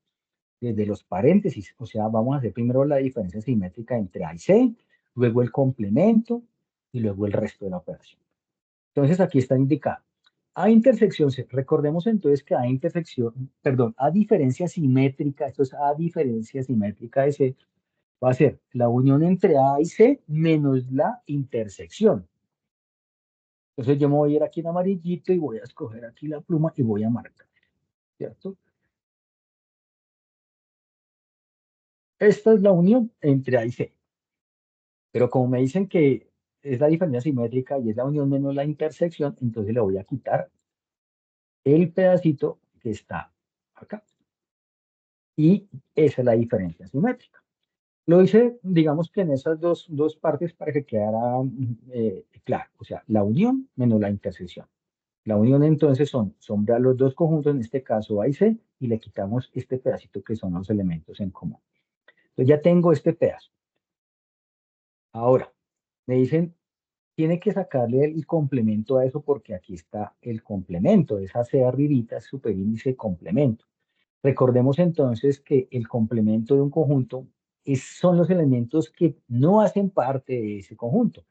[SPEAKER 3] desde los paréntesis. O sea, vamos a hacer primero la diferencia simétrica entre A y C, luego el complemento y luego el resto de la operación. Entonces aquí está indicado. A intersección C. Recordemos entonces que A intersección, perdón, A diferencia simétrica, esto es A diferencia simétrica de C, va a ser la unión entre A y C menos la intersección. Entonces yo me voy a ir aquí en amarillito y voy a escoger aquí la pluma y voy a marcar, ¿cierto? Esta es la unión entre A y C. Pero como me dicen que es la diferencia simétrica y es la unión menos la intersección, entonces le voy a quitar el pedacito que está acá. Y esa es la diferencia simétrica. Lo hice, digamos que en esas dos partes para que quedara claro. O sea, la unión menos la intersección. La unión entonces sombrear los dos conjuntos, en este caso A y C, y le quitamos este pedacito que son los elementos en común. Entonces ya tengo este pedazo. Ahora, me dicen, tiene que sacarle el complemento a eso porque aquí está el complemento. Esa C arribita es superíndice complemento. Recordemos entonces que el complemento de un conjunto son los elementos que no hacen parte de ese conjunto.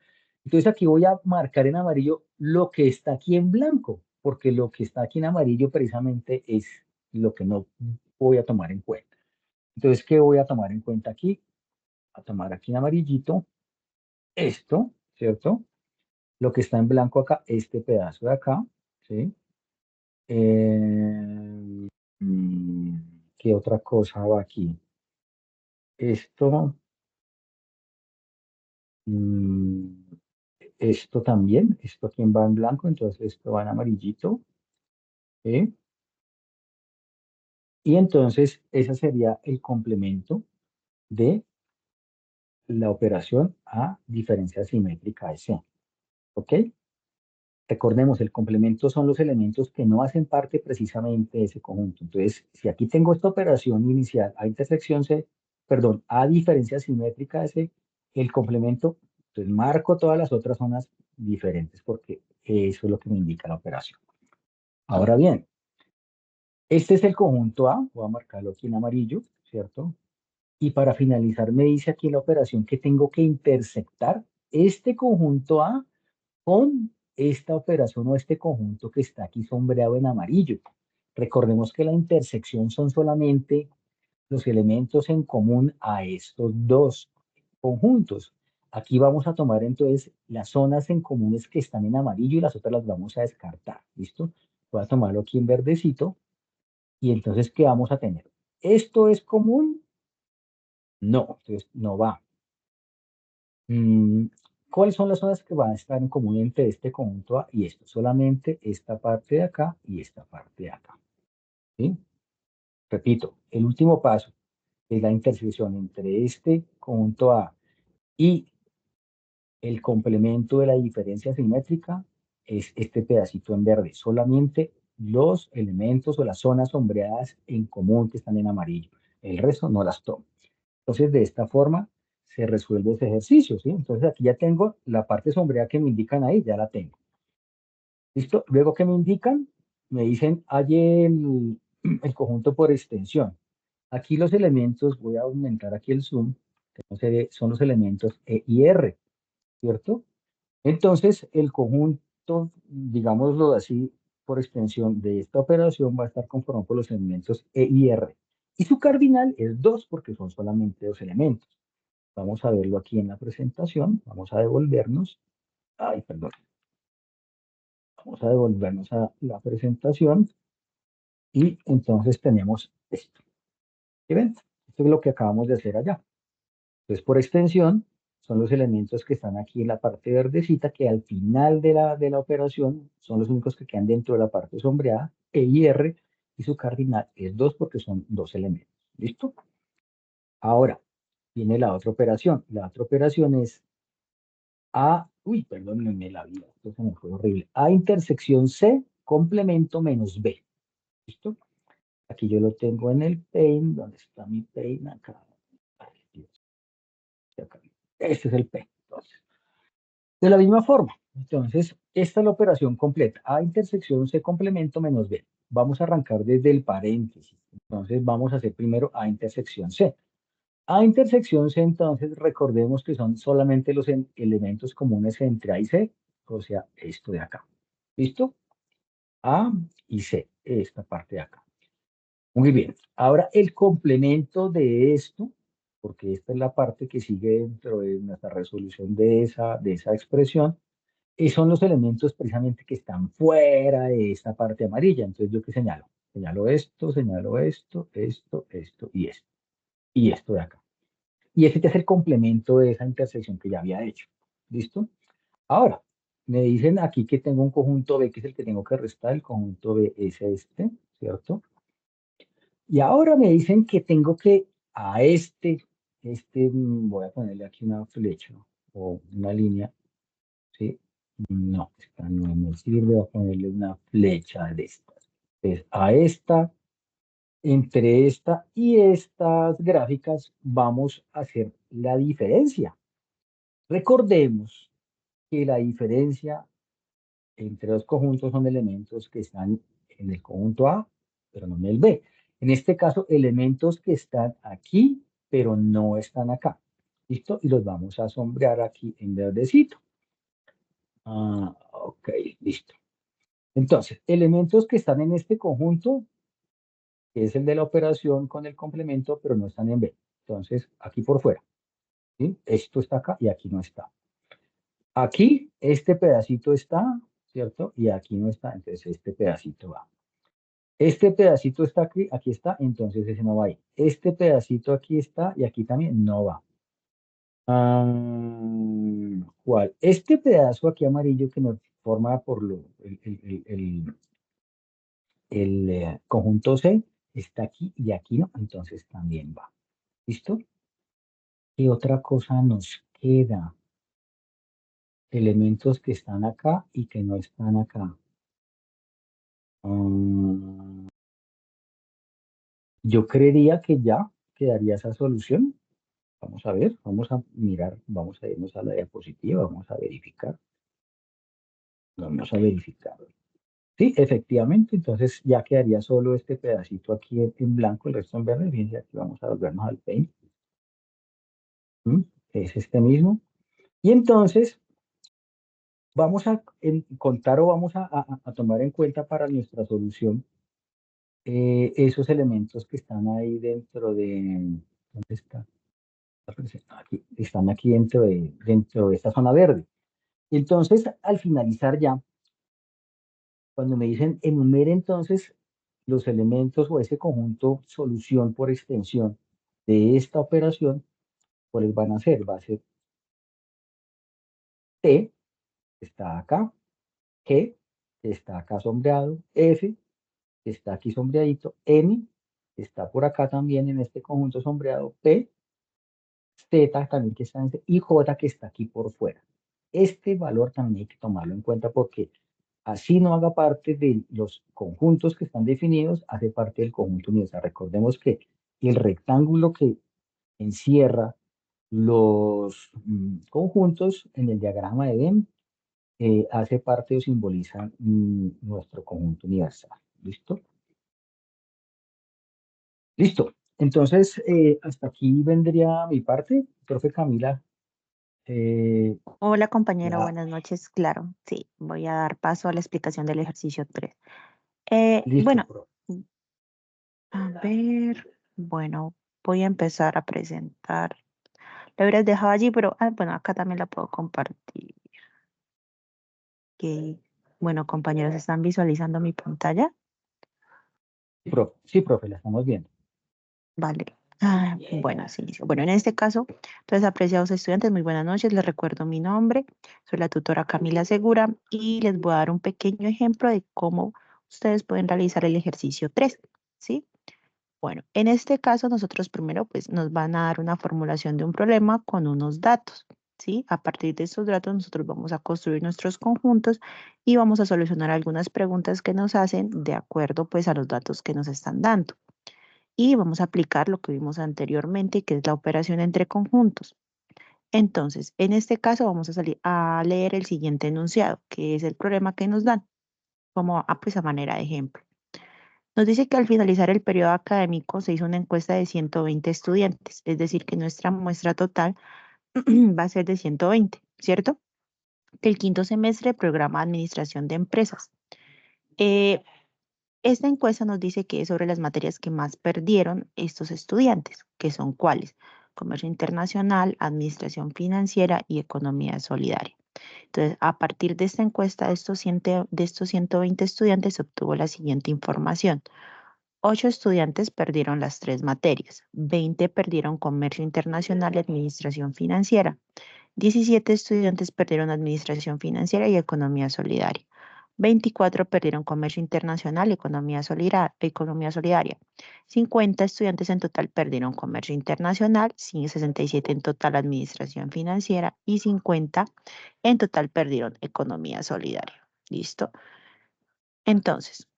[SPEAKER 3] Entonces aquí voy a marcar en amarillo lo que está aquí en blanco, porque lo que está aquí en amarillo precisamente es lo que no voy a tomar en cuenta. Entonces, ¿qué voy a tomar en cuenta aquí? A tomar aquí en amarillito esto, ¿cierto? Lo que está en blanco acá, este pedazo de acá, ¿sí? ¿Qué otra cosa va aquí? Esto, esto también, esto aquí va en blanco, entonces esto va en amarillito, ¿sí? Y entonces ese sería el complemento de la operación a diferencia simétrica de C, ¿ok? Recordemos, el complemento son los elementos que no hacen parte precisamente de ese conjunto. Entonces, si aquí tengo esta operación inicial a intersección C, perdón, a diferencia simétrica de C, el complemento, entonces marco todas las otras zonas diferentes porque eso es lo que me indica la operación. Ahora bien, este es el conjunto A, voy a marcarlo aquí en amarillo, ¿cierto? Y para finalizar me dice aquí la operación que tengo que intersectar este conjunto A con esta operación o este conjunto que está aquí sombreado en amarillo. Recordemos que la intersección son solamente los elementos en común a estos dos conjuntos. Aquí vamos a tomar entonces las zonas en comunes que están en amarillo y las otras las vamos a descartar. ¿Listo? Voy a tomarlo aquí en verdecito y entonces, ¿qué vamos a tener? ¿Esto es común? No, entonces no va. ¿Cuáles son las zonas que van a estar en común entre este conjunto A y esto? Solamente esta parte de acá y esta parte de acá. ¿Sí? Repito, el último paso es la intersección entre este conjunto A y el complemento de la diferencia simétrica es este pedacito en verde. Solamente los elementos o las zonas sombreadas en común que están en amarillo. El resto no las tomo. Entonces, de esta forma se resuelve ese ejercicio, ¿sí? Entonces, aquí ya tengo la parte sombreada que me indican ahí, ya la tengo. ¿Listo? Luego que me indican, me dicen, hay el conjunto por extensión. Aquí los elementos, voy a aumentar aquí el zoom, que no se ve, son los elementos E y R, ¿cierto? Entonces, el conjunto, digámoslo así, por extensión de esta operación va a estar conformado por los elementos E y R. Y su cardinal es 2 porque son solamente 2 elementos. Vamos a verlo aquí en la presentación. Vamos a devolvernos. Ay, perdón. Vamos a devolvernos a la presentación. Y entonces tenemos esto. ¿Sí ven? Esto es lo que acabamos de hacer allá. Entonces, por extensión, son los elementos que están aquí en la parte verdecita, que al final de la operación son los únicos que quedan dentro de la parte sombreada, E y R, y su cardinal es 2 porque son 2 elementos. ¿Listo? Ahora, viene la otra operación. La otra operación es A, uy, perdónenme la vida, esto se me fue horrible. A intersección C, complemento menos B. ¿Listo? Aquí yo lo tengo en el Paint. ¿Dónde está mi Paint? Acá. Ay, Dios. Acá. Este es el Paint. Entonces, de la misma forma, entonces, esta es la operación completa. A intersección C complemento menos B. Vamos a arrancar desde el paréntesis. Entonces, vamos a hacer primero A intersección C. A intersección C, entonces, recordemos que son solamente los elementos comunes entre A y C, o sea, esto de acá. ¿Listo? A y C, esta parte de acá. Muy bien. Ahora, el complemento de esto, porque esta es la parte que sigue dentro de nuestra resolución de esa expresión, y son los elementos precisamente que están fuera de esta parte amarilla. Entonces, ¿yo qué señalo? Señalo esto y esto. Y esto de acá. Y este es el complemento de esa intersección que ya había hecho. ¿Listo? Ahora, me dicen aquí que tengo un conjunto B, que es el que tengo que restar. El conjunto B es este, ¿cierto? Y ahora me dicen que tengo que a voy a ponerle aquí una flecha o una línea, ¿sí? No, esta no me sirve, voy a ponerle una flecha de estas. Entonces, a esta, entre esta y estas gráficas, vamos a hacer la diferencia. Recordemos que la diferencia entre dos conjuntos son elementos que están en el conjunto A, pero no en el B. En este caso, elementos que están aquí, pero no están acá. ¿Listo? Y los vamos a sombrear aquí en verdecito. Ok, listo. Entonces, elementos que están en este conjunto, que es el de la operación con el complemento, pero no están en B. Entonces, aquí por fuera. ¿Sí? Esto está acá y aquí no está. Aquí, este pedacito está, ¿cierto? Y aquí no está, entonces este pedacito va. Este pedacito está aquí, aquí está, entonces ese no va ahí. Este pedacito aquí está y aquí también no va. ¿Cuál? Este pedazo aquí amarillo que nos forma por el conjunto C está aquí y aquí no, entonces también va. ¿Listo? ¿Qué otra cosa nos queda? Elementos que están acá y que no están acá. Yo creería que ya quedaría esa solución. Vamos a ver, vamos a mirar, vamos a irnos a la diapositiva, vamos a verificar. Vamos a verificar. Sí, efectivamente, entonces ya quedaría solo este pedacito aquí en blanco, el resto en verde. Fíjense, aquí vamos a volvernos al Paint. Es este mismo. Y entonces vamos a contar o vamos a tomar en cuenta para nuestra solución esos elementos que están ahí dentro de... ¿Dónde está? Aquí, están aquí dentro de esta zona verde. Entonces, al finalizar ya, cuando me dicen enumere entonces los elementos o ese conjunto solución por extensión de esta operación, ¿cuáles van a ser? Va a ser T, que está acá, G, que está acá sombreado, F, que está aquí sombreadito, N, que está por acá también en este conjunto sombreado, P, Z también que está en este, y J que está aquí por fuera. Este valor también hay que tomarlo en cuenta porque así no haga parte de los conjuntos que están definidos, hace parte del conjunto universal. Recordemos que el rectángulo que encierra los conjuntos en el diagrama de Venn hace parte o simboliza nuestro conjunto universal. ¿Listo? Listo. Entonces, hasta aquí vendría mi parte. Profe Camila,
[SPEAKER 4] Hola compañero,
[SPEAKER 3] ya
[SPEAKER 4] buenas noches. Claro, sí, voy a dar paso a la explicación del ejercicio 3.
[SPEAKER 3] listo,
[SPEAKER 4] Bueno,
[SPEAKER 3] profe.
[SPEAKER 4] a ver, bueno, voy a empezar a presentar. La hubieras dejado allí, pero bueno, acá también la puedo compartir. Ok. Bueno, compañeros, ¿están visualizando mi pantalla?
[SPEAKER 3] Sí, profe, la estamos viendo.
[SPEAKER 4] Vale. Bueno, sí. Bueno, en este caso, entonces, apreciados estudiantes, muy buenas noches. Les recuerdo mi nombre. Soy la tutora Camila Segura y les voy a dar un pequeño ejemplo de cómo ustedes pueden realizar el ejercicio 3, ¿sí? Bueno, en este caso, nosotros primero, pues, nos van a dar una formulación de un problema con unos datos, ¿sí? A partir de estos datos, nosotros vamos a construir nuestros conjuntos y vamos a solucionar algunas preguntas que nos hacen de acuerdo, pues, a los datos que nos están dando y vamos a aplicar lo que vimos anteriormente, que es la operación entre conjuntos. Entonces, en este caso vamos a salir a leer el siguiente enunciado, que es el problema que nos dan, como pues a manera de ejemplo. Nos dice que al finalizar el periodo académico se hizo una encuesta de 120 estudiantes, es decir, que nuestra muestra total va a ser de 120, ¿cierto? Del quinto semestre, programa de Administración de Empresas. Esta encuesta nos dice que es sobre las materias que más perdieron estos estudiantes, que son cuáles: comercio internacional, administración financiera y economía solidaria. Entonces, a partir de esta encuesta de estos 120 estudiantes se obtuvo la siguiente información. 8 estudiantes perdieron las 3 materias, 20 perdieron comercio internacional y administración financiera, 17 estudiantes perdieron administración financiera y economía solidaria. 24 perdieron comercio internacional y economía solidaria. 50 estudiantes en total perdieron comercio internacional, 67 en total administración financiera y 50 en total perdieron economía solidaria. ¿Listo? Entonces,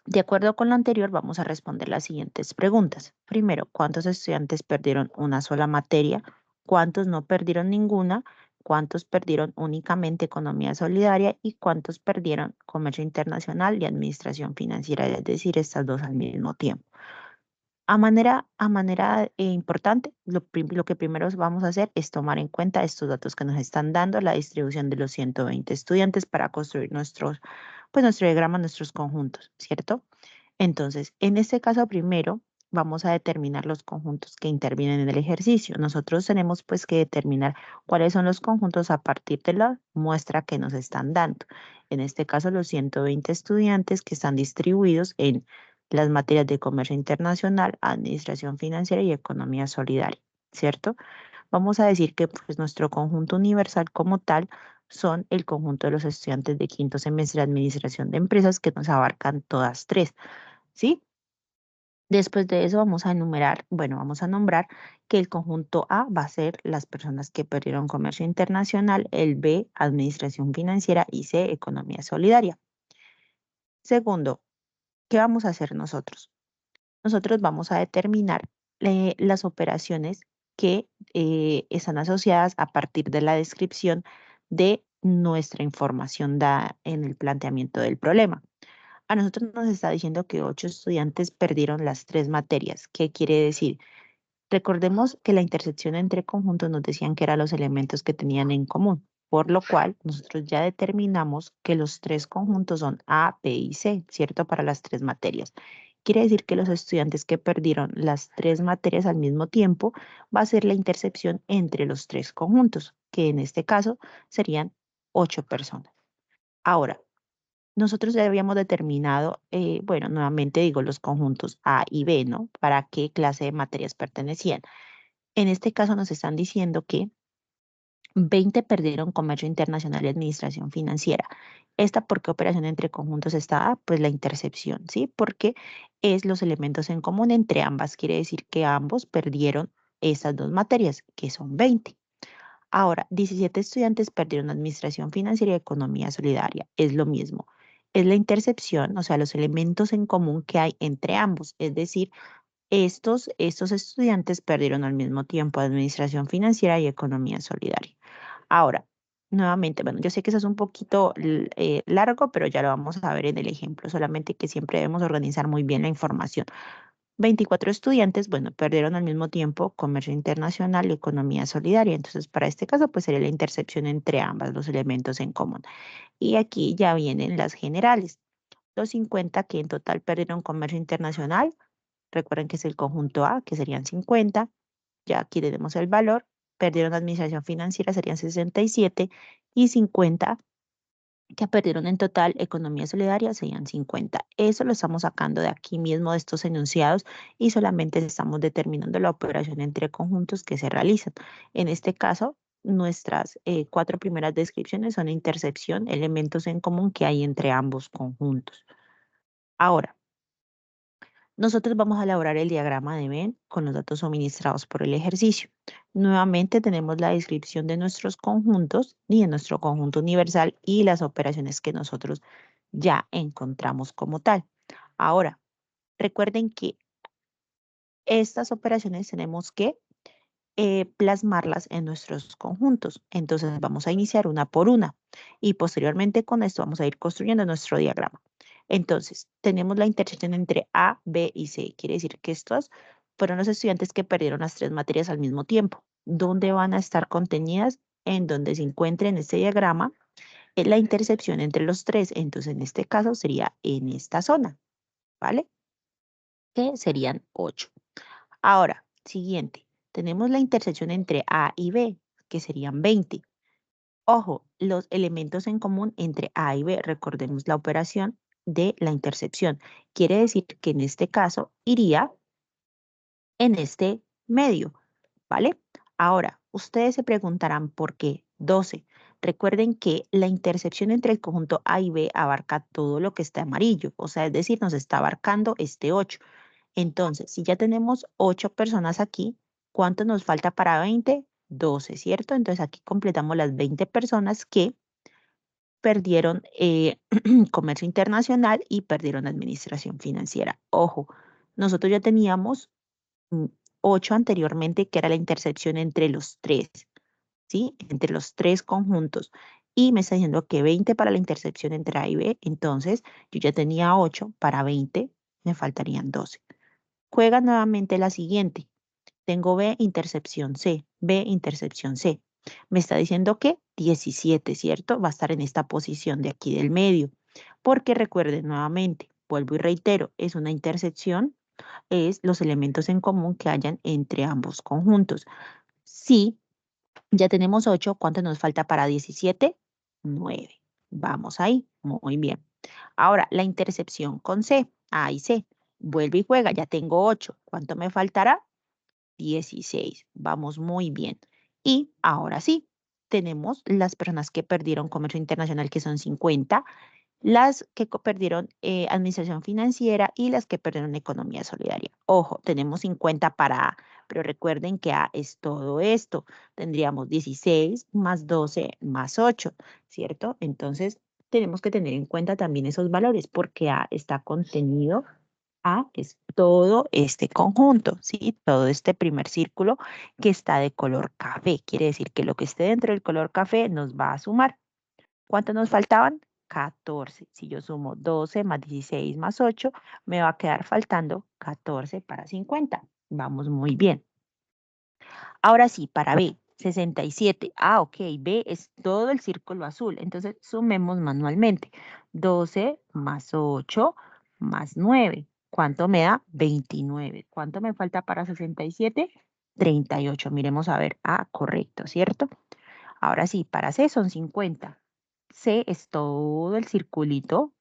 [SPEAKER 4] de acuerdo con lo anterior, vamos a responder las siguientes preguntas. Primero, ¿cuántos estudiantes perdieron una sola materia? ¿Cuántos no perdieron ninguna? ¿Cuántos perdieron únicamente economía solidaria? ¿Y cuántos perdieron comercio internacional y administración financiera? Es decir, estas dos al mismo tiempo. A manera importante, lo que primero vamos a hacer es tomar en cuenta estos datos que nos están dando la distribución de los 120 estudiantes para construir pues nuestro diagrama, nuestros conjuntos, ¿cierto? Entonces, en este caso primero vamos a determinar los conjuntos que intervienen en el ejercicio. Nosotros tenemos pues que determinar cuáles son los conjuntos a partir de la muestra que nos están dando. En este caso, los 120 estudiantes que están distribuidos en las materias de comercio internacional, administración financiera y economía solidaria, ¿cierto? Vamos a decir que pues, nuestro conjunto universal como tal son el conjunto de los estudiantes de quinto semestre de administración de empresas que nos abarcan todas tres, ¿sí? Después de eso vamos a enumerar, bueno, vamos a nombrar que el conjunto A va a ser las personas que perdieron comercio internacional, el B, administración financiera y C, economía solidaria. Segundo, ¿qué vamos a hacer nosotros? Nosotros vamos a determinar las operaciones que están asociadas a partir de la descripción de nuestra información dada en el planteamiento del problema. A nosotros nos está diciendo que 8 estudiantes perdieron las 3 materias. ¿Qué quiere decir? Recordemos que la intersección entre conjuntos nos decían que eran los elementos que tenían en común, por lo cual nosotros ya determinamos que los 3 conjuntos son A, B y C, ¿cierto? Para las 3 materias. Quiere decir que los estudiantes que perdieron las 3 materias al mismo tiempo va a ser la intersección entre los 3 conjuntos, que en este caso serían 8 personas. Ahora, nosotros ya habíamos determinado, bueno, nuevamente digo los conjuntos A y B, ¿no? Para qué clase de materias pertenecían. En este caso nos están diciendo que 20 perdieron comercio internacional y administración financiera. ¿Esta por qué operación entre conjuntos está? Pues la intercepción, ¿sí? Porque es los elementos en común entre ambas. Quiere decir que ambos perdieron estas dos materias, que son 20. Ahora, 17 estudiantes perdieron administración financiera y economía solidaria. Es lo mismo. Es la intercepción, o sea, los elementos en común que hay entre ambos. Es decir, estos estudiantes perdieron al mismo tiempo administración financiera y economía solidaria. Ahora, nuevamente, bueno, yo sé que eso es un poquito largo, pero ya lo vamos a ver en el ejemplo, solamente que siempre debemos organizar muy bien la información. 24 estudiantes, bueno, perdieron al mismo tiempo comercio internacional y economía solidaria. Entonces, para este caso, pues sería la intercepción entre ambas, los elementos en común. Y aquí ya vienen las generales. Los 50 que en total perdieron comercio internacional, recuerden que es el conjunto A, que serían 50. Ya aquí tenemos el valor. Perdieron administración financiera, serían 67. Y 50 que perdieron en total economía solidaria serían 50. Eso lo estamos sacando de aquí mismo de estos enunciados y solamente estamos determinando la operación entre conjuntos que se realizan. En este caso, nuestras 4 primeras descripciones son intercepción, elementos en común que hay entre ambos conjuntos. Ahora, nosotros vamos a elaborar el diagrama de Venn con los datos suministrados por el ejercicio. Nuevamente tenemos la descripción de nuestros conjuntos y de nuestro conjunto universal y las operaciones que nosotros ya encontramos como tal. Ahora, recuerden que estas operaciones tenemos que plasmarlas en nuestros conjuntos. Entonces vamos a iniciar una por una y posteriormente con esto vamos a ir construyendo nuestro diagrama. Entonces, tenemos la intersección entre A, B y C. Quiere decir que estos fueron los estudiantes que perdieron las 3 materias al mismo tiempo. ¿Dónde van a estar contenidas? En donde se encuentre en este diagrama la intercepción entre los 3. Entonces, en este caso sería en esta zona, ¿vale? Que serían 8. Ahora, siguiente. Tenemos la intersección entre A y B, que serían 20. Ojo, los elementos en común entre A y B, recordemos la operación de la intercepción. Quiere decir que en este caso iría en este medio, ¿vale? Ahora, ustedes se preguntarán por qué 12. Recuerden que la intercepción entre el conjunto A y B abarca todo lo que está amarillo, o sea, es decir, nos está abarcando este 8. Entonces, si ya tenemos 8 personas aquí, ¿cuánto nos falta para 20? 12, ¿cierto? Entonces aquí completamos las 20 personas que perdieron comercio internacional y perdieron administración financiera. Ojo, nosotros ya teníamos 8 anteriormente, que era la intercepción entre los 3, ¿sí? Entre los 3 conjuntos. Y me está diciendo que 20 para la intercepción entre A y B, entonces yo ya tenía 8, para 20 me faltarían 12. Juega nuevamente la siguiente. Tengo B, intercepción C, B, intercepción C. Me está diciendo que 17, ¿cierto? Va a estar en esta posición de aquí del medio. Porque recuerden nuevamente, vuelvo y reitero, es una intersección, es los elementos en común que hayan entre ambos conjuntos. Si ya tenemos 8, ¿cuánto nos falta para 17? 9. Vamos ahí, muy bien. Ahora, la intercepción con C, A y C. Vuelve y juega, ya tengo 8. ¿Cuánto me faltará? 16. Vamos muy bien. Y ahora sí, tenemos las personas que perdieron comercio internacional, que son 50, las que perdieron administración financiera y las que perdieron economía solidaria. Ojo, tenemos 50 para A, pero recuerden que A es todo esto. Tendríamos 16 más 12 más 8, ¿cierto? Entonces, tenemos que tener en cuenta también esos valores porque A está contenido. A es todo este conjunto, ¿sí? Todo este primer círculo que está de color café. Quiere decir que lo que esté dentro del color café nos va a sumar. ¿Cuántos nos faltaban? 14. Si yo sumo 12 más 16 más 8, me va a quedar faltando 14 para 50. Vamos muy bien. Ahora sí, para B, 67. Ah, ok, B es todo el círculo azul. Entonces, sumemos manualmente. 12 más 8 más 9. ¿Cuánto me da? 29. ¿Cuánto me falta para 67? 38. Miremos a ver. Ah, correcto, ¿cierto? Ahora sí, para C son 50. C es todo el circulito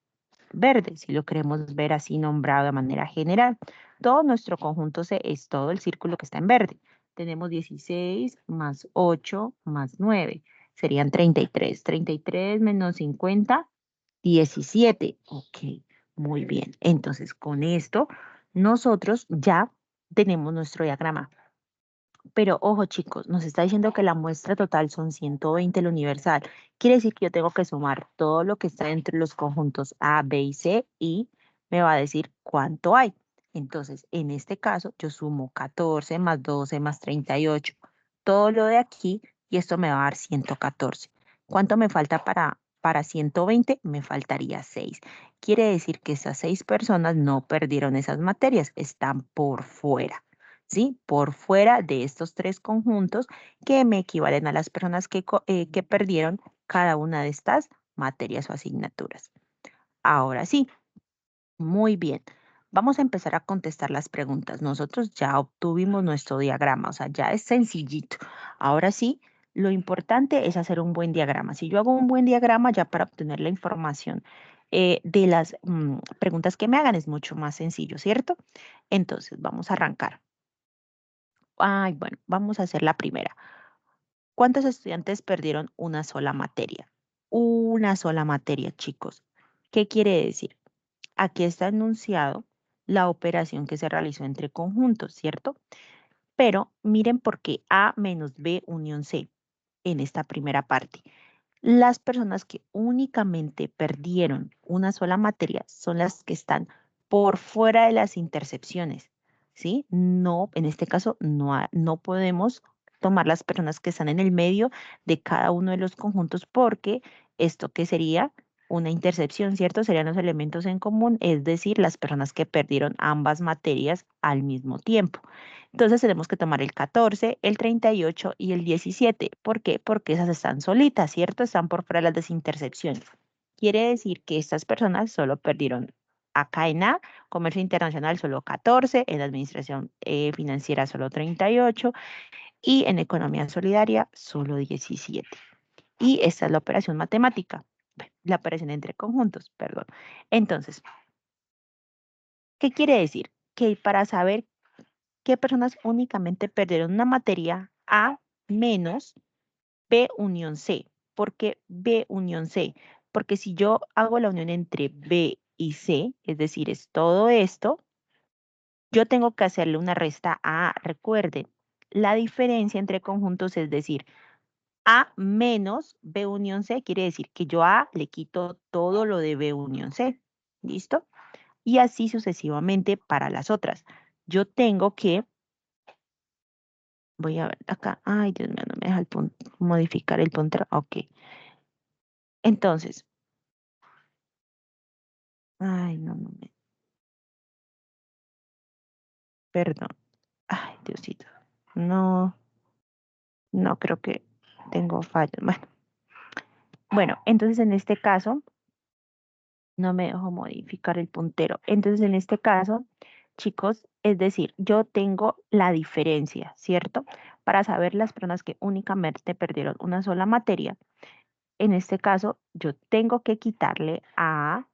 [SPEAKER 4] verde, si lo queremos ver así nombrado de manera general. Todo nuestro conjunto C es todo el círculo que está en verde. Tenemos 16 más 8 más 9. Serían 33. 33 menos 50, 17. Ok, muy bien. Entonces, con esto, nosotros ya tenemos nuestro diagrama. Pero ojo chicos, nos está diciendo que la muestra total son 120 el universal. Quiere decir que yo tengo que sumar todo lo que está entre los conjuntos A, B y C y me va a decir cuánto hay. Entonces, en este caso, yo sumo 14 más 12 más 38. Todo lo de aquí y esto me va a dar 114. ¿Cuánto me falta para para 120 me faltaría 6. Quiere decir que esas 6 personas no perdieron esas materias, están por fuera, ¿sí? Por fuera de estos 3 conjuntos que me equivalen a las personas que perdieron cada una de estas materias o asignaturas. Ahora sí, muy bien. Vamos a empezar a contestar las preguntas. Nosotros ya obtuvimos nuestro diagrama, o sea, ya es sencillito. Ahora sí, lo importante es hacer un buen diagrama. Si yo hago un buen diagrama ya para obtener la información de las preguntas que me hagan es mucho más sencillo, ¿cierto? Entonces, vamos a arrancar. Ay, bueno, vamos a hacer la primera. ¿Cuántos estudiantes perdieron una sola materia? Una sola materia, chicos. ¿Qué quiere decir? Aquí está enunciado la operación que se realizó entre conjuntos, ¿cierto? Pero miren por qué A menos B unión C en esta primera parte. Las personas que únicamente perdieron una sola materia son las que están por fuera de las intercepciones, ¿sí? No, en este caso no podemos tomar las personas que están en el medio de cada uno de los conjuntos porque esto que sería una intercepción, ¿cierto? Serían los elementos en común, es decir, las personas que perdieron ambas materias al mismo tiempo. Entonces tenemos que tomar el 14, el 38 y el 17. ¿Por qué? Porque esas están solitas, ¿cierto? Están por fuera de las desintercepciones. Quiere decir que estas personas solo perdieron acá en A, comercio internacional solo 14, en administración financiera solo 38 y en economía solidaria solo 17. Y esta es la operación matemática, la operación entre conjuntos, perdón. Entonces, ¿qué quiere decir? Que para saber qué personas únicamente perdieron una materia, A menos B unión C. ¿Por qué B unión C? Porque si yo hago la unión entre B y C, es decir, es todo esto, yo tengo que hacerle una resta a A. Recuerden, la diferencia entre conjuntos es decir, A menos B unión C quiere decir que yo a A le quito todo lo de B unión C. ¿Listo? Y así sucesivamente para las otras. Yo tengo que voy a ver acá. Ay, Dios mío, no me deja modificar el puntero. Ok. Entonces, ay, perdón. Ay, Diosito. No, no creo que tengo fallos. Bueno, entonces en este caso, no me dejo modificar el puntero. Entonces en este caso, chicos, es decir, yo tengo la diferencia, ¿cierto? Para saber las personas que únicamente perdieron una sola materia, en este caso, yo tengo que quitarle a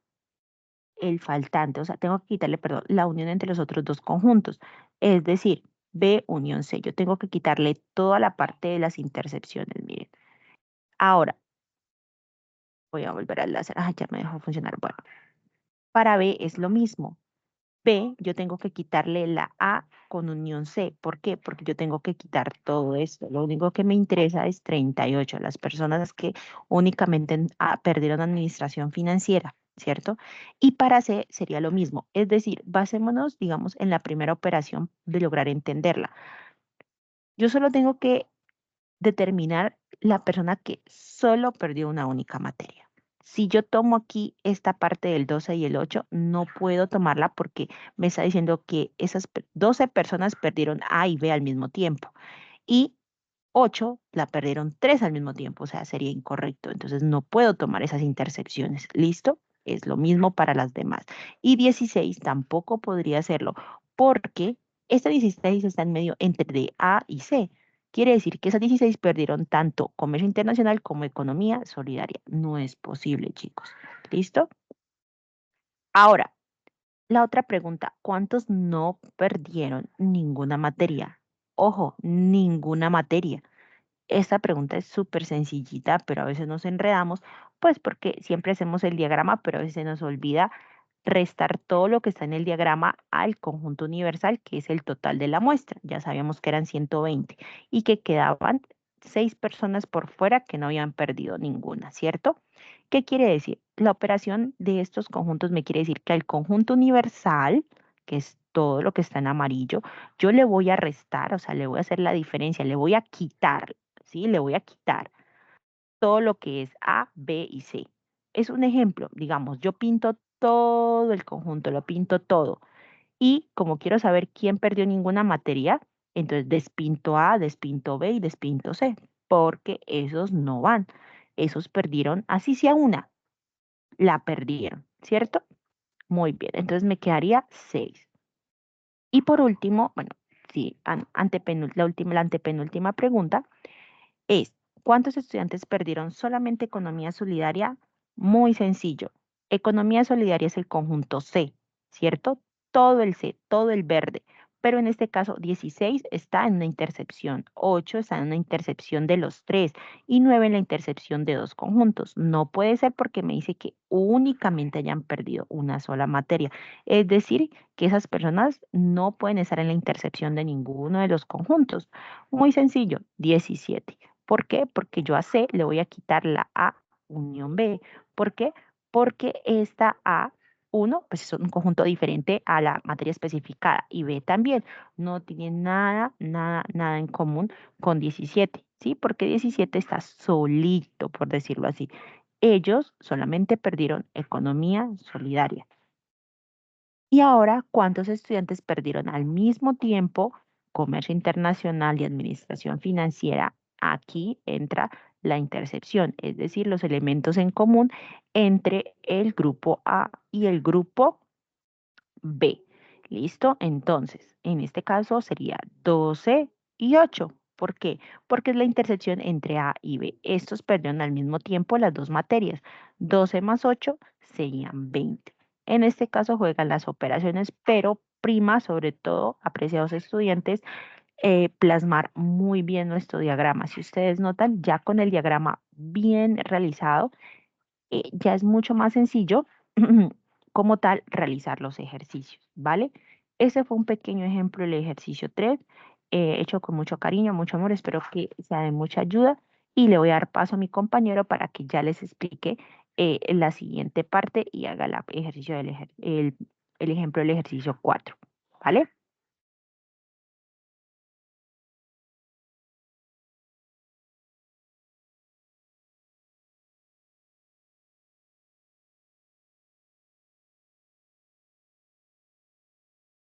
[SPEAKER 4] el faltante, o sea, tengo que quitarle, perdón, la unión entre los otros dos conjuntos, es decir, B unión C. Yo tengo que quitarle toda la parte de las intercepciones, miren. Ahora, voy a volver al láser. Ah, ya me dejó funcionar. Bueno, para B es lo mismo. B, yo tengo que quitarle la A con unión C. ¿Por qué? Porque yo tengo que quitar todo esto. Lo único que me interesa es 38, las personas que únicamente perdieron administración financiera, ¿cierto? Y para C sería lo mismo. Es decir, basémonos, digamos, en la primera operación de lograr entenderla. Yo solo tengo que determinar la persona que solo perdió una única materia. Si yo tomo aquí esta parte del 12 y el 8, no puedo tomarla porque me está diciendo que esas 12 personas perdieron A y B al mismo tiempo y 8 la perdieron 3 al mismo tiempo, o sea, sería incorrecto. Entonces no puedo tomar esas intersecciones. ¿Listo? Es lo mismo para las demás. Y 16 tampoco podría hacerlo porque esta 16 está en medio entre A y C. Quiere decir que esas 16 perdieron tanto comercio internacional como economía solidaria. No es posible, chicos. ¿Listo? Ahora, la otra pregunta, ¿cuántos no perdieron ninguna materia? Ojo, ninguna materia. Esta pregunta es súper sencillita, pero a veces nos enredamos, pues porque siempre hacemos el diagrama, pero a veces se nos olvida restar todo lo que está en el diagrama al conjunto universal, que es el total de la muestra. Ya sabíamos que eran 120 y que quedaban 6 personas por fuera que no habían perdido ninguna, ¿cierto? ¿Qué quiere decir? La operación de estos conjuntos me quiere decir que al conjunto universal, que es todo lo que está en amarillo, yo le voy a restar, o sea, le voy a hacer la diferencia, le voy a quitar, ¿sí? Le voy a quitar todo lo que es A, B y C. Es un ejemplo, digamos, yo pinto todo el conjunto, lo pinto todo. Y como quiero saber quién perdió ninguna materia, entonces despinto A, despinto B y despinto C, porque esos no van. Esos perdieron, así sea una, la perdieron, ¿cierto? Muy bien, entonces me quedaría 6. Y por último, bueno, sí, la antepenúltima pregunta es, ¿cuántos estudiantes perdieron solamente economía solidaria? Muy sencillo. Economía solidaria es el conjunto C, ¿cierto? Todo el C, todo el verde. Pero en este caso, 16 está en una intercepción, 8 está en una intercepción de los 3 y 9 en la intercepción de 2 conjuntos. No puede ser porque me dice que únicamente hayan perdido una sola materia. Es decir, que esas personas no pueden estar en la intercepción de ninguno de los conjuntos. Muy sencillo, 17. ¿Por qué? Porque yo a C le voy a quitar la A unión B. ¿Por qué? Porque esta A1 pues es un conjunto diferente a la materia especificada y B también no tiene nada en común con 17, ¿sí? Porque 17 está solito, por decirlo así. Ellos solamente perdieron economía solidaria. Y ahora, ¿cuántos estudiantes perdieron al mismo tiempo comercio internacional y administración financiera? Aquí entra la intercepción, es decir, los elementos en común entre el grupo A y el grupo B. ¿Listo? Entonces, en este caso sería 12 y 8. ¿Por qué? Porque es la intersección entre A y B. Estos perdieron al mismo tiempo las dos materias. 12 más 8 serían 20. En este caso juegan las operaciones, pero prima sobre todo, apreciados estudiantes, plasmar muy bien nuestro diagrama. Si ustedes notan, ya con el diagrama bien realizado, ya es mucho más sencillo como tal realizar los ejercicios, ¿vale? Ese fue un pequeño ejemplo del ejercicio 3, hecho con mucho cariño, mucho amor, espero que sea de mucha ayuda y le voy a dar paso a mi compañero para que ya les explique la siguiente parte y haga el ejercicio el ejemplo del ejercicio 4, ¿vale?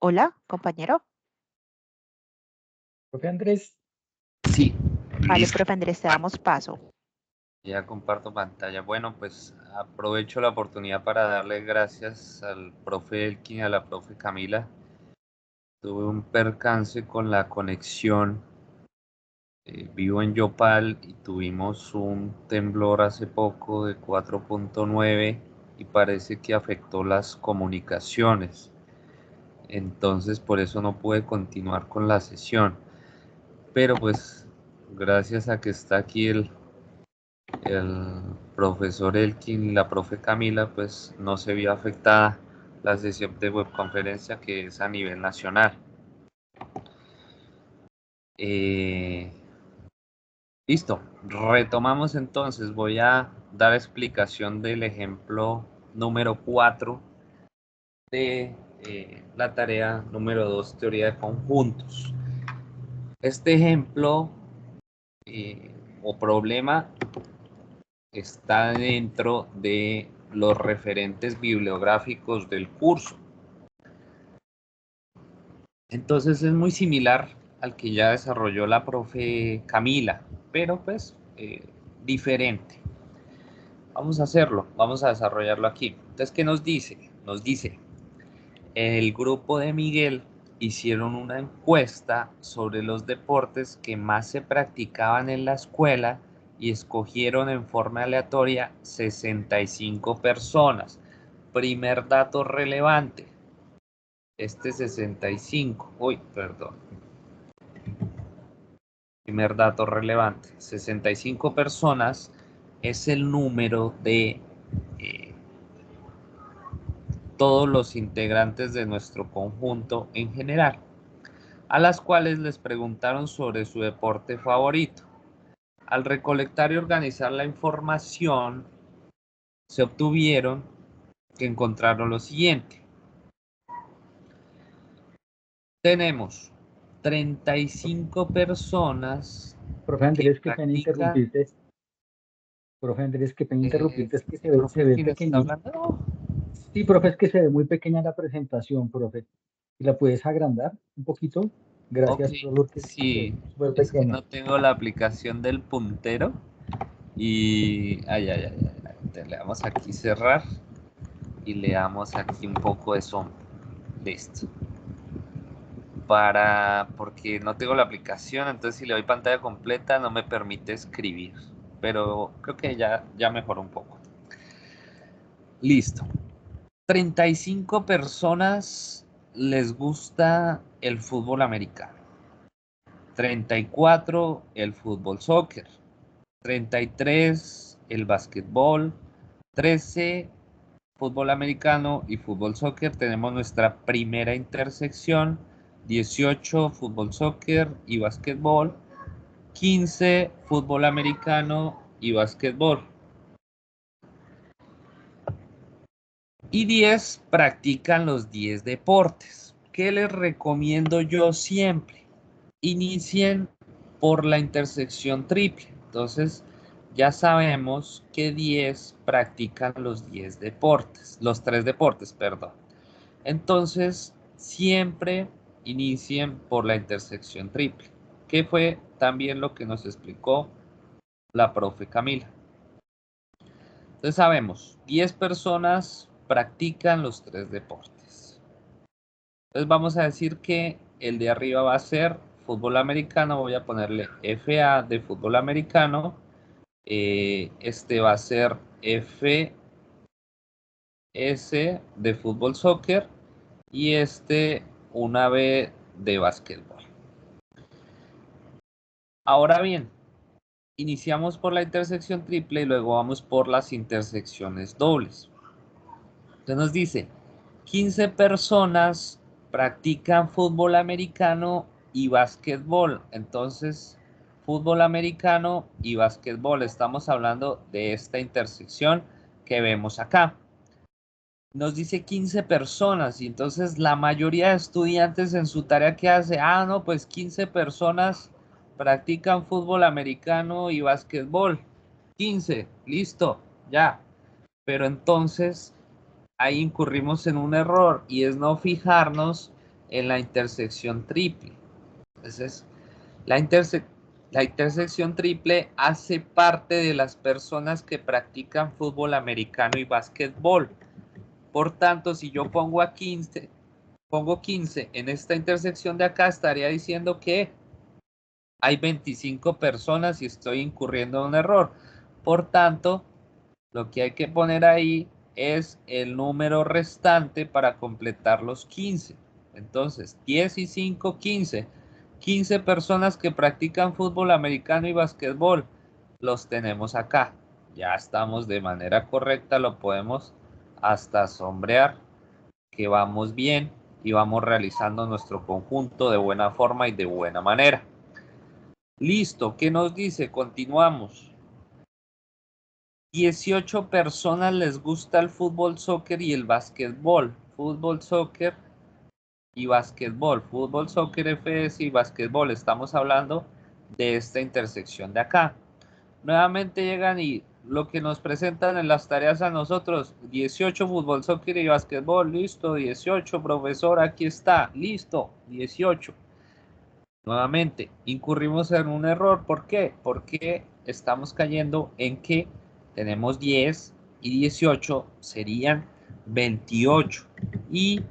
[SPEAKER 4] Hola, compañero.
[SPEAKER 3] Profe Andrés,
[SPEAKER 2] Sí,
[SPEAKER 4] Vale,
[SPEAKER 2] listo.
[SPEAKER 4] profe Andrés, te damos paso.
[SPEAKER 2] Ya comparto pantalla. Bueno, pues aprovecho la oportunidad para darle gracias al profe Elkin y a la profe Camila. Tuve un percance con la conexión. Vivo en Yopal y tuvimos un temblor hace poco de 4.9 y parece que afectó las comunicaciones. Entonces por eso no pude continuar con la sesión. Pero pues gracias a que está aquí el profesor Elkin y la profe Camila, pues no se vio afectada la sesión de webconferencia que es a nivel nacional. Listo, retomamos entonces. Voy a dar explicación del ejemplo número 4 de la tarea número 2, teoría de conjuntos. Este ejemplo o problema está dentro de los referentes bibliográficos del curso. Entonces es muy similar al que ya desarrolló la profe Camila, pero pues diferente. Vamos a hacerlo, vamos a desarrollarlo aquí. Entonces, ¿qué nos dice? Nos dice, el grupo de Miguel hicieron una encuesta sobre los deportes que más se practicaban en la escuela y escogieron en forma aleatoria 65 personas. Primer dato relevante, este 65, primer dato relevante, 65 personas es el número de todos los integrantes de nuestro conjunto en general, a las cuales les preguntaron sobre su deporte favorito. Al recolectar y organizar la información, se obtuvieron que encontraron lo siguiente. Tenemos 35 personas
[SPEAKER 3] profe
[SPEAKER 2] que
[SPEAKER 3] Andrés, qué pena
[SPEAKER 2] practican.
[SPEAKER 3] interrumpirte. Profe Andrés, qué pena interrumpirte, es que se ve
[SPEAKER 2] ¿Profe, quién está
[SPEAKER 3] pequeñito.
[SPEAKER 2] hablando?
[SPEAKER 3] Sí, profe, es que se ve muy pequeña la presentación, profe. ¿Y la puedes agrandar un poquito?
[SPEAKER 2] Ok,
[SPEAKER 3] Gracias, profe, porque se ve
[SPEAKER 2] sí,
[SPEAKER 3] súper
[SPEAKER 2] es que
[SPEAKER 3] pequeña.
[SPEAKER 2] no tengo la aplicación del puntero y... Ay, ay, ay, ay, ay. Entonces, le damos aquí cerrar y le damos aquí un poco de sombra. Listo. Porque no tengo la aplicación, entonces si le doy pantalla completa no me permite escribir. Pero creo que ya mejoró un poco. Listo. 35 personas les gusta el fútbol americano. 34 el fútbol soccer. 33 el básquetbol. 13 fútbol americano y fútbol soccer. Tenemos nuestra primera intersección. 18 fútbol soccer y básquetbol. 15 fútbol americano y básquetbol. Y 10 practican los 10 deportes. ¿Qué les recomiendo yo siempre? Inicien por la intersección triple. Entonces, ya sabemos que 10 practican los 10 deportes, los 3 deportes, perdón. Entonces, siempre inicien por la intersección triple, que fue también lo que nos explicó la profe Camila. Entonces sabemos, 10 personas practican los 3 deportes. Entonces vamos a decir que el de arriba va a ser fútbol americano, voy a ponerle FA de fútbol americano, este va a ser FS de fútbol soccer y este una B de básquetbol. Ahora bien, iniciamos por la intersección triple y luego vamos por las intersecciones dobles. Entonces nos dice, 15 personas practican fútbol americano y básquetbol. Entonces, fútbol americano y básquetbol. Estamos hablando de esta intersección que vemos acá. Nos dice 15 personas y entonces la mayoría de estudiantes en su tarea que hace, no, pues 15 personas practican fútbol americano y básquetbol. 15, listo, ya. Pero entonces ahí incurrimos en un error y es no fijarnos en la intersección triple. Entonces, la intersección triple hace parte de las personas que practican fútbol americano y básquetbol. Por tanto, si yo pongo 15 en esta intersección de acá, estaría diciendo que hay 25 personas y estoy incurriendo en un error. Por tanto, lo que hay que poner ahí es el número restante para completar los 15. Entonces, 10 y 5, 15. 15 personas que practican fútbol americano y básquetbol. Los tenemos acá. Ya estamos de manera correcta, lo podemos hasta sombrear, que vamos bien y vamos realizando nuestro conjunto de buena forma y de buena manera. Listo, ¿qué nos dice? Continuamos. 18 personas les gusta el fútbol, soccer y el básquetbol. Fútbol, soccer y básquetbol. Fútbol, soccer, FS y básquetbol. Estamos hablando de esta intersección de acá. Nuevamente llegan y lo que nos presentan en las tareas a nosotros, 18 fútbol, soccer y básquetbol. Listo, 18, profesor, aquí está. Listo, 18. Nuevamente, incurrimos en un error. ¿Por qué? Porque estamos cayendo en que tenemos 10 y 18 serían 28. Y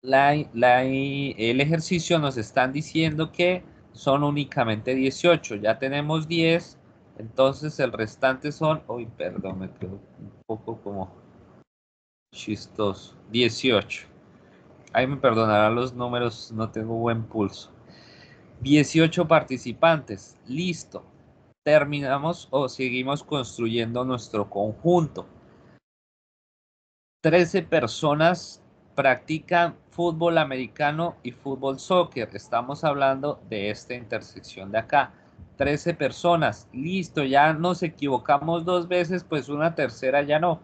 [SPEAKER 2] el ejercicio nos están diciendo que son únicamente 18. Ya tenemos 10, entonces el restante son... Uy, perdón, me quedo un poco como chistoso. 18. Ahí me perdonarán los números, no tengo buen pulso. 18 participantes, listo. Terminamos o seguimos construyendo nuestro conjunto. 13 personas practican fútbol americano y fútbol soccer. Estamos hablando de esta intersección de acá. 13 personas, listo, ya nos equivocamos 2 veces, pues una tercera ya no.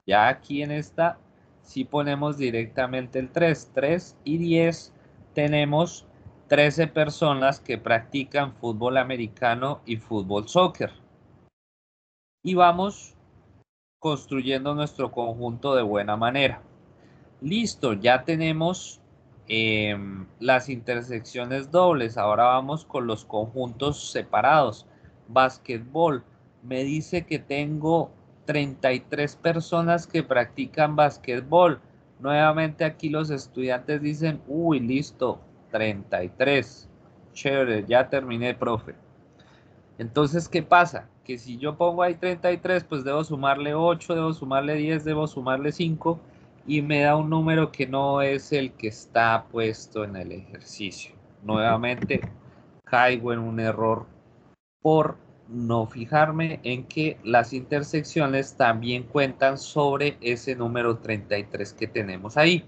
[SPEAKER 2] Ya aquí en esta sí ponemos directamente el 3. 3 y 10 tenemos 13 personas que practican fútbol americano y fútbol soccer. y vamos construyendo nuestro conjunto de buena manera. Listo, ya tenemos las intersecciones dobles. Ahora vamos con los conjuntos separados. Básquetbol. Me dice que tengo 33 personas que practican básquetbol. Nuevamente aquí los estudiantes dicen, uy, listo, 33. Chévere, ya terminé, profe. Entonces, ¿qué pasa? Que si yo pongo ahí 33, pues debo sumarle 8, debo sumarle 10, debo sumarle 5 y me da un número que no es el que está puesto en el ejercicio. Nuevamente caigo en un error por no fijarme en que las intersecciones también cuentan sobre ese número 33 que tenemos ahí.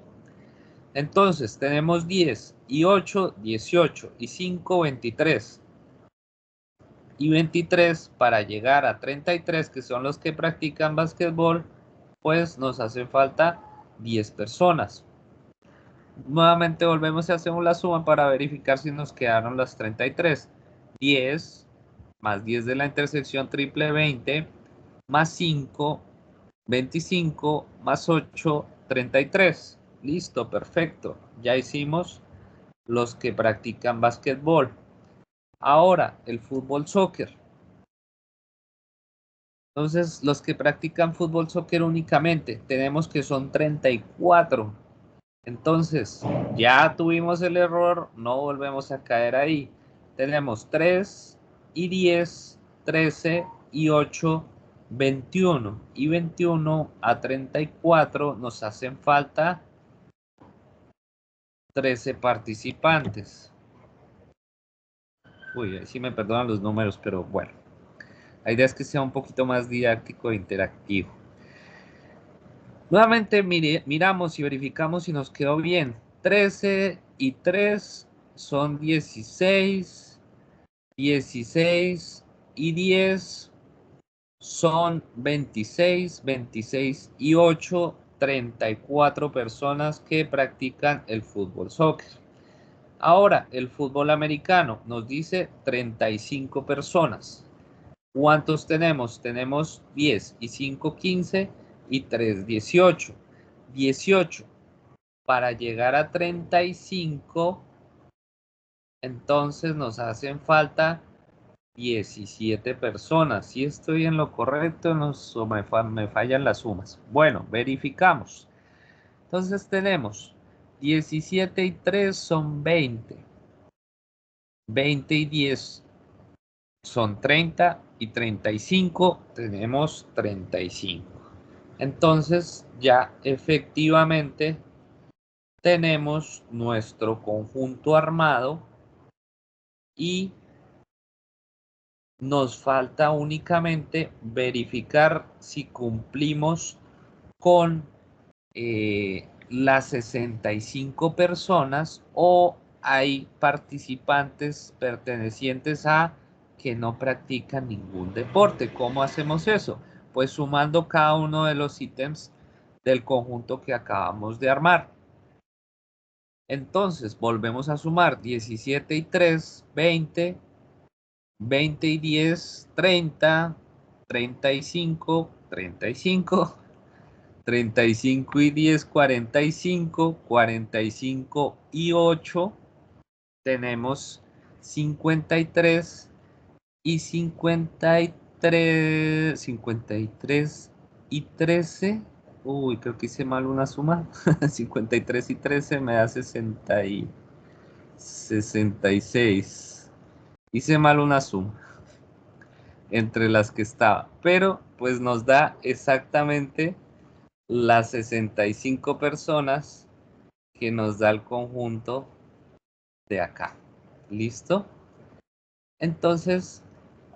[SPEAKER 2] Entonces tenemos 10 y 8, 18 y 5, 23. Y 23 para llegar a 33, que son los que practican básquetbol, pues nos hacen falta 10 personas. Nuevamente volvemos y hacemos la suma para verificar si nos quedaron las 33. 10 más 10 de la intersección triple 20, más 5, 25, más 8, 33. Listo, perfecto. Ya hicimos los que practican básquetbol. Ahora, el fútbol soccer. Entonces, los que practican fútbol soccer únicamente, tenemos que son 34. Entonces, ya tuvimos el error, no volvemos a caer ahí. Tenemos 3 y 10, 13 y 8, 21. Y 21 a 34 nos hacen falta 13 participantes. Uy, ahí sí me perdonan los números, pero bueno. La idea es que sea un poquito más didáctico e interactivo. Nuevamente miramos y verificamos si nos quedó bien. 13 y 3 son 16. 16 y 10 son 26. 26 y 8, 34 personas que practican el fútbol soccer. Ahora, el fútbol americano nos dice 35 personas. ¿Cuántos tenemos? Tenemos 10 y 5, 15 y 3, 18. 18. Para llegar a 35, entonces nos hacen falta 17 personas. Si estoy en lo correcto, me fallan las sumas. Bueno, verificamos. Entonces tenemos 17 y 3 son 20. 20 y 10 son 30 y 35 tenemos 35. Entonces ya efectivamente tenemos nuestro conjunto armado y nos falta únicamente verificar si cumplimos con las 65 personas o hay participantes pertenecientes a que no practican ningún deporte. ¿Cómo hacemos eso? Pues sumando cada uno de los ítems del conjunto que acabamos de armar. Entonces, volvemos a sumar 17 y 3, 20, 20 y 10, 30, 35, 35, 35 y 10, 45, 45 y 8, tenemos 53 y 53, 53 y 13, uy, creo que hice mal una suma, 53 y 13 me da 60 y 66, hice mal una suma entre las que estaba, pero pues nos da exactamente las 65 personas que nos da el conjunto de acá. ¿Listo? Entonces,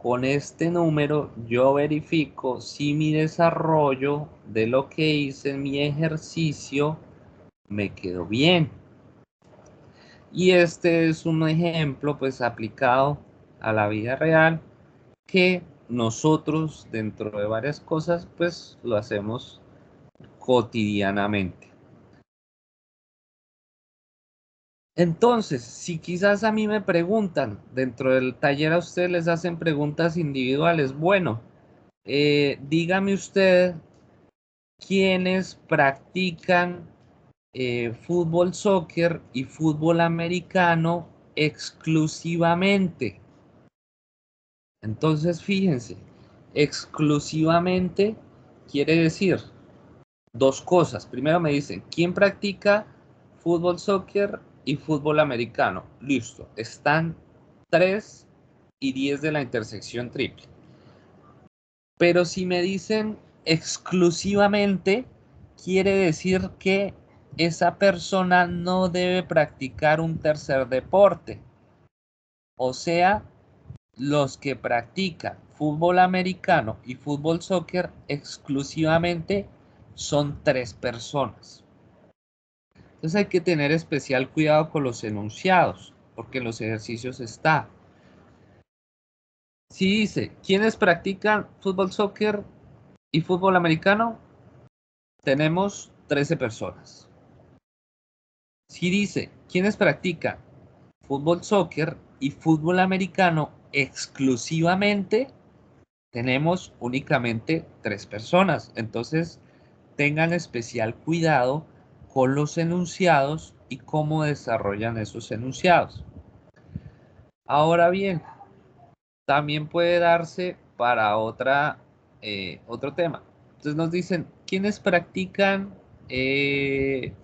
[SPEAKER 2] con este número yo verifico si mi desarrollo de lo que hice en mi ejercicio me quedó bien. Y este es un ejemplo pues aplicado a la vida real que nosotros dentro de varias cosas pues lo hacemos cotidianamente. Entonces, si quizás a mí me preguntan, dentro del taller a ustedes les hacen preguntas individuales, bueno, Dígame usted quiénes practican fútbol, soccer y fútbol americano exclusivamente. Entonces, fíjense, exclusivamente quiere decir dos cosas. Primero me dicen, ¿quién practica fútbol, soccer y fútbol americano? Listo, están 3 y 10 de la intersección triple. Pero si me dicen exclusivamente, quiere decir que esa persona no debe practicar un tercer deporte. O sea, los que practican fútbol americano y fútbol soccer exclusivamente son 3 personas. Entonces hay que tener especial cuidado con los enunciados, porque en los ejercicios está. Si dice, ¿quiénes practican fútbol, soccer y fútbol americano? Tenemos 13 personas. Si dice, ¿quiénes practican fútbol, soccer y fútbol americano exclusivamente? Tenemos únicamente 3 personas. Entonces, tengan especial cuidado con los enunciados y cómo desarrollan esos enunciados. Ahora bien, también puede darse para otro tema. Entonces nos dicen, ¿quiénes practican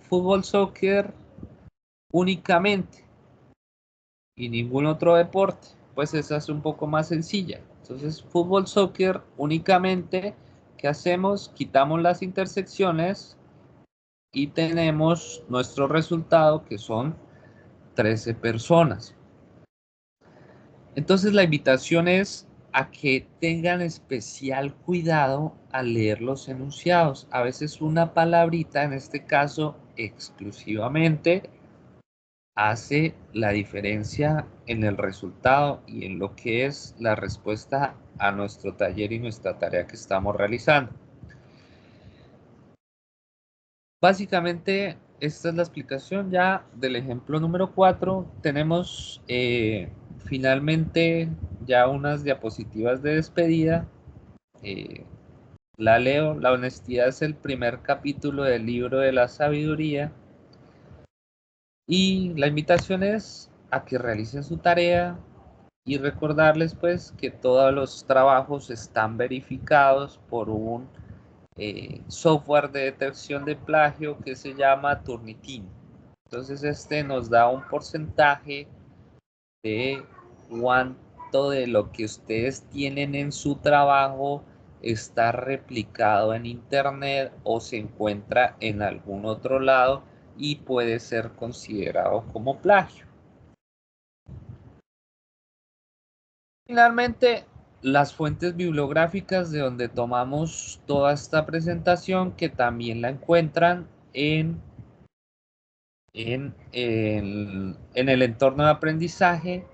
[SPEAKER 2] fútbol, soccer únicamente y ningún otro deporte? Pues esa es un poco más sencilla. Entonces, fútbol, soccer únicamente, ¿qué hacemos? Quitamos las intersecciones y tenemos nuestro resultado, que son 13 personas. Entonces, la invitación es a que tengan especial cuidado al leer los enunciados. A veces una palabrita, en este caso exclusivamente, hace la diferencia en el resultado y en lo que es la respuesta a nuestro taller y nuestra tarea que estamos realizando. Básicamente, esta es la explicación ya del ejemplo número 4. Tenemos finalmente ya unas diapositivas de despedida. La leo. La honestidad es el primer capítulo del libro de la sabiduría. Y la invitación es a que realicen su tarea y recordarles pues que todos los trabajos están verificados por un software de detección de plagio que se llama Turnitin. Entonces este nos da un porcentaje de cuánto de lo que ustedes tienen en su trabajo está replicado en internet o se encuentra en algún otro lado y puede ser considerado como plagio. Finalmente, las fuentes bibliográficas de donde tomamos toda esta presentación, que también la encuentran en el entorno de aprendizaje,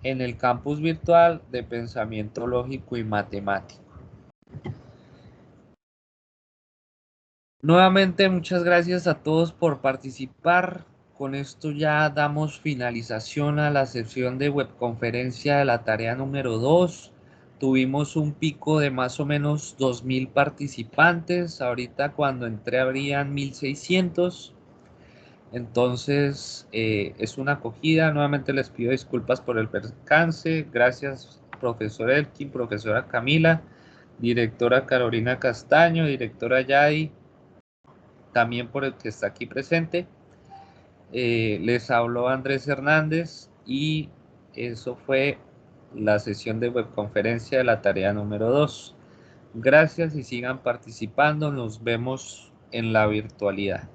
[SPEAKER 2] en el campus virtual de pensamiento lógico y matemático. Nuevamente, muchas gracias a todos por participar. Con esto ya damos finalización a la sesión de webconferencia de la tarea número 2. Tuvimos un pico de más o menos 2000 participantes. Ahorita cuando entré habrían 1600. Entonces es una acogida. Nuevamente les pido disculpas por el percance. Gracias, profesor Elkin, profesora Camila, directora Carolina Castaño, directora Yadi, también por el que está aquí presente. Les habló Andrés Hernández y eso fue la sesión de webconferencia de la tarea número 2. Gracias y sigan participando. Nos vemos en la virtualidad.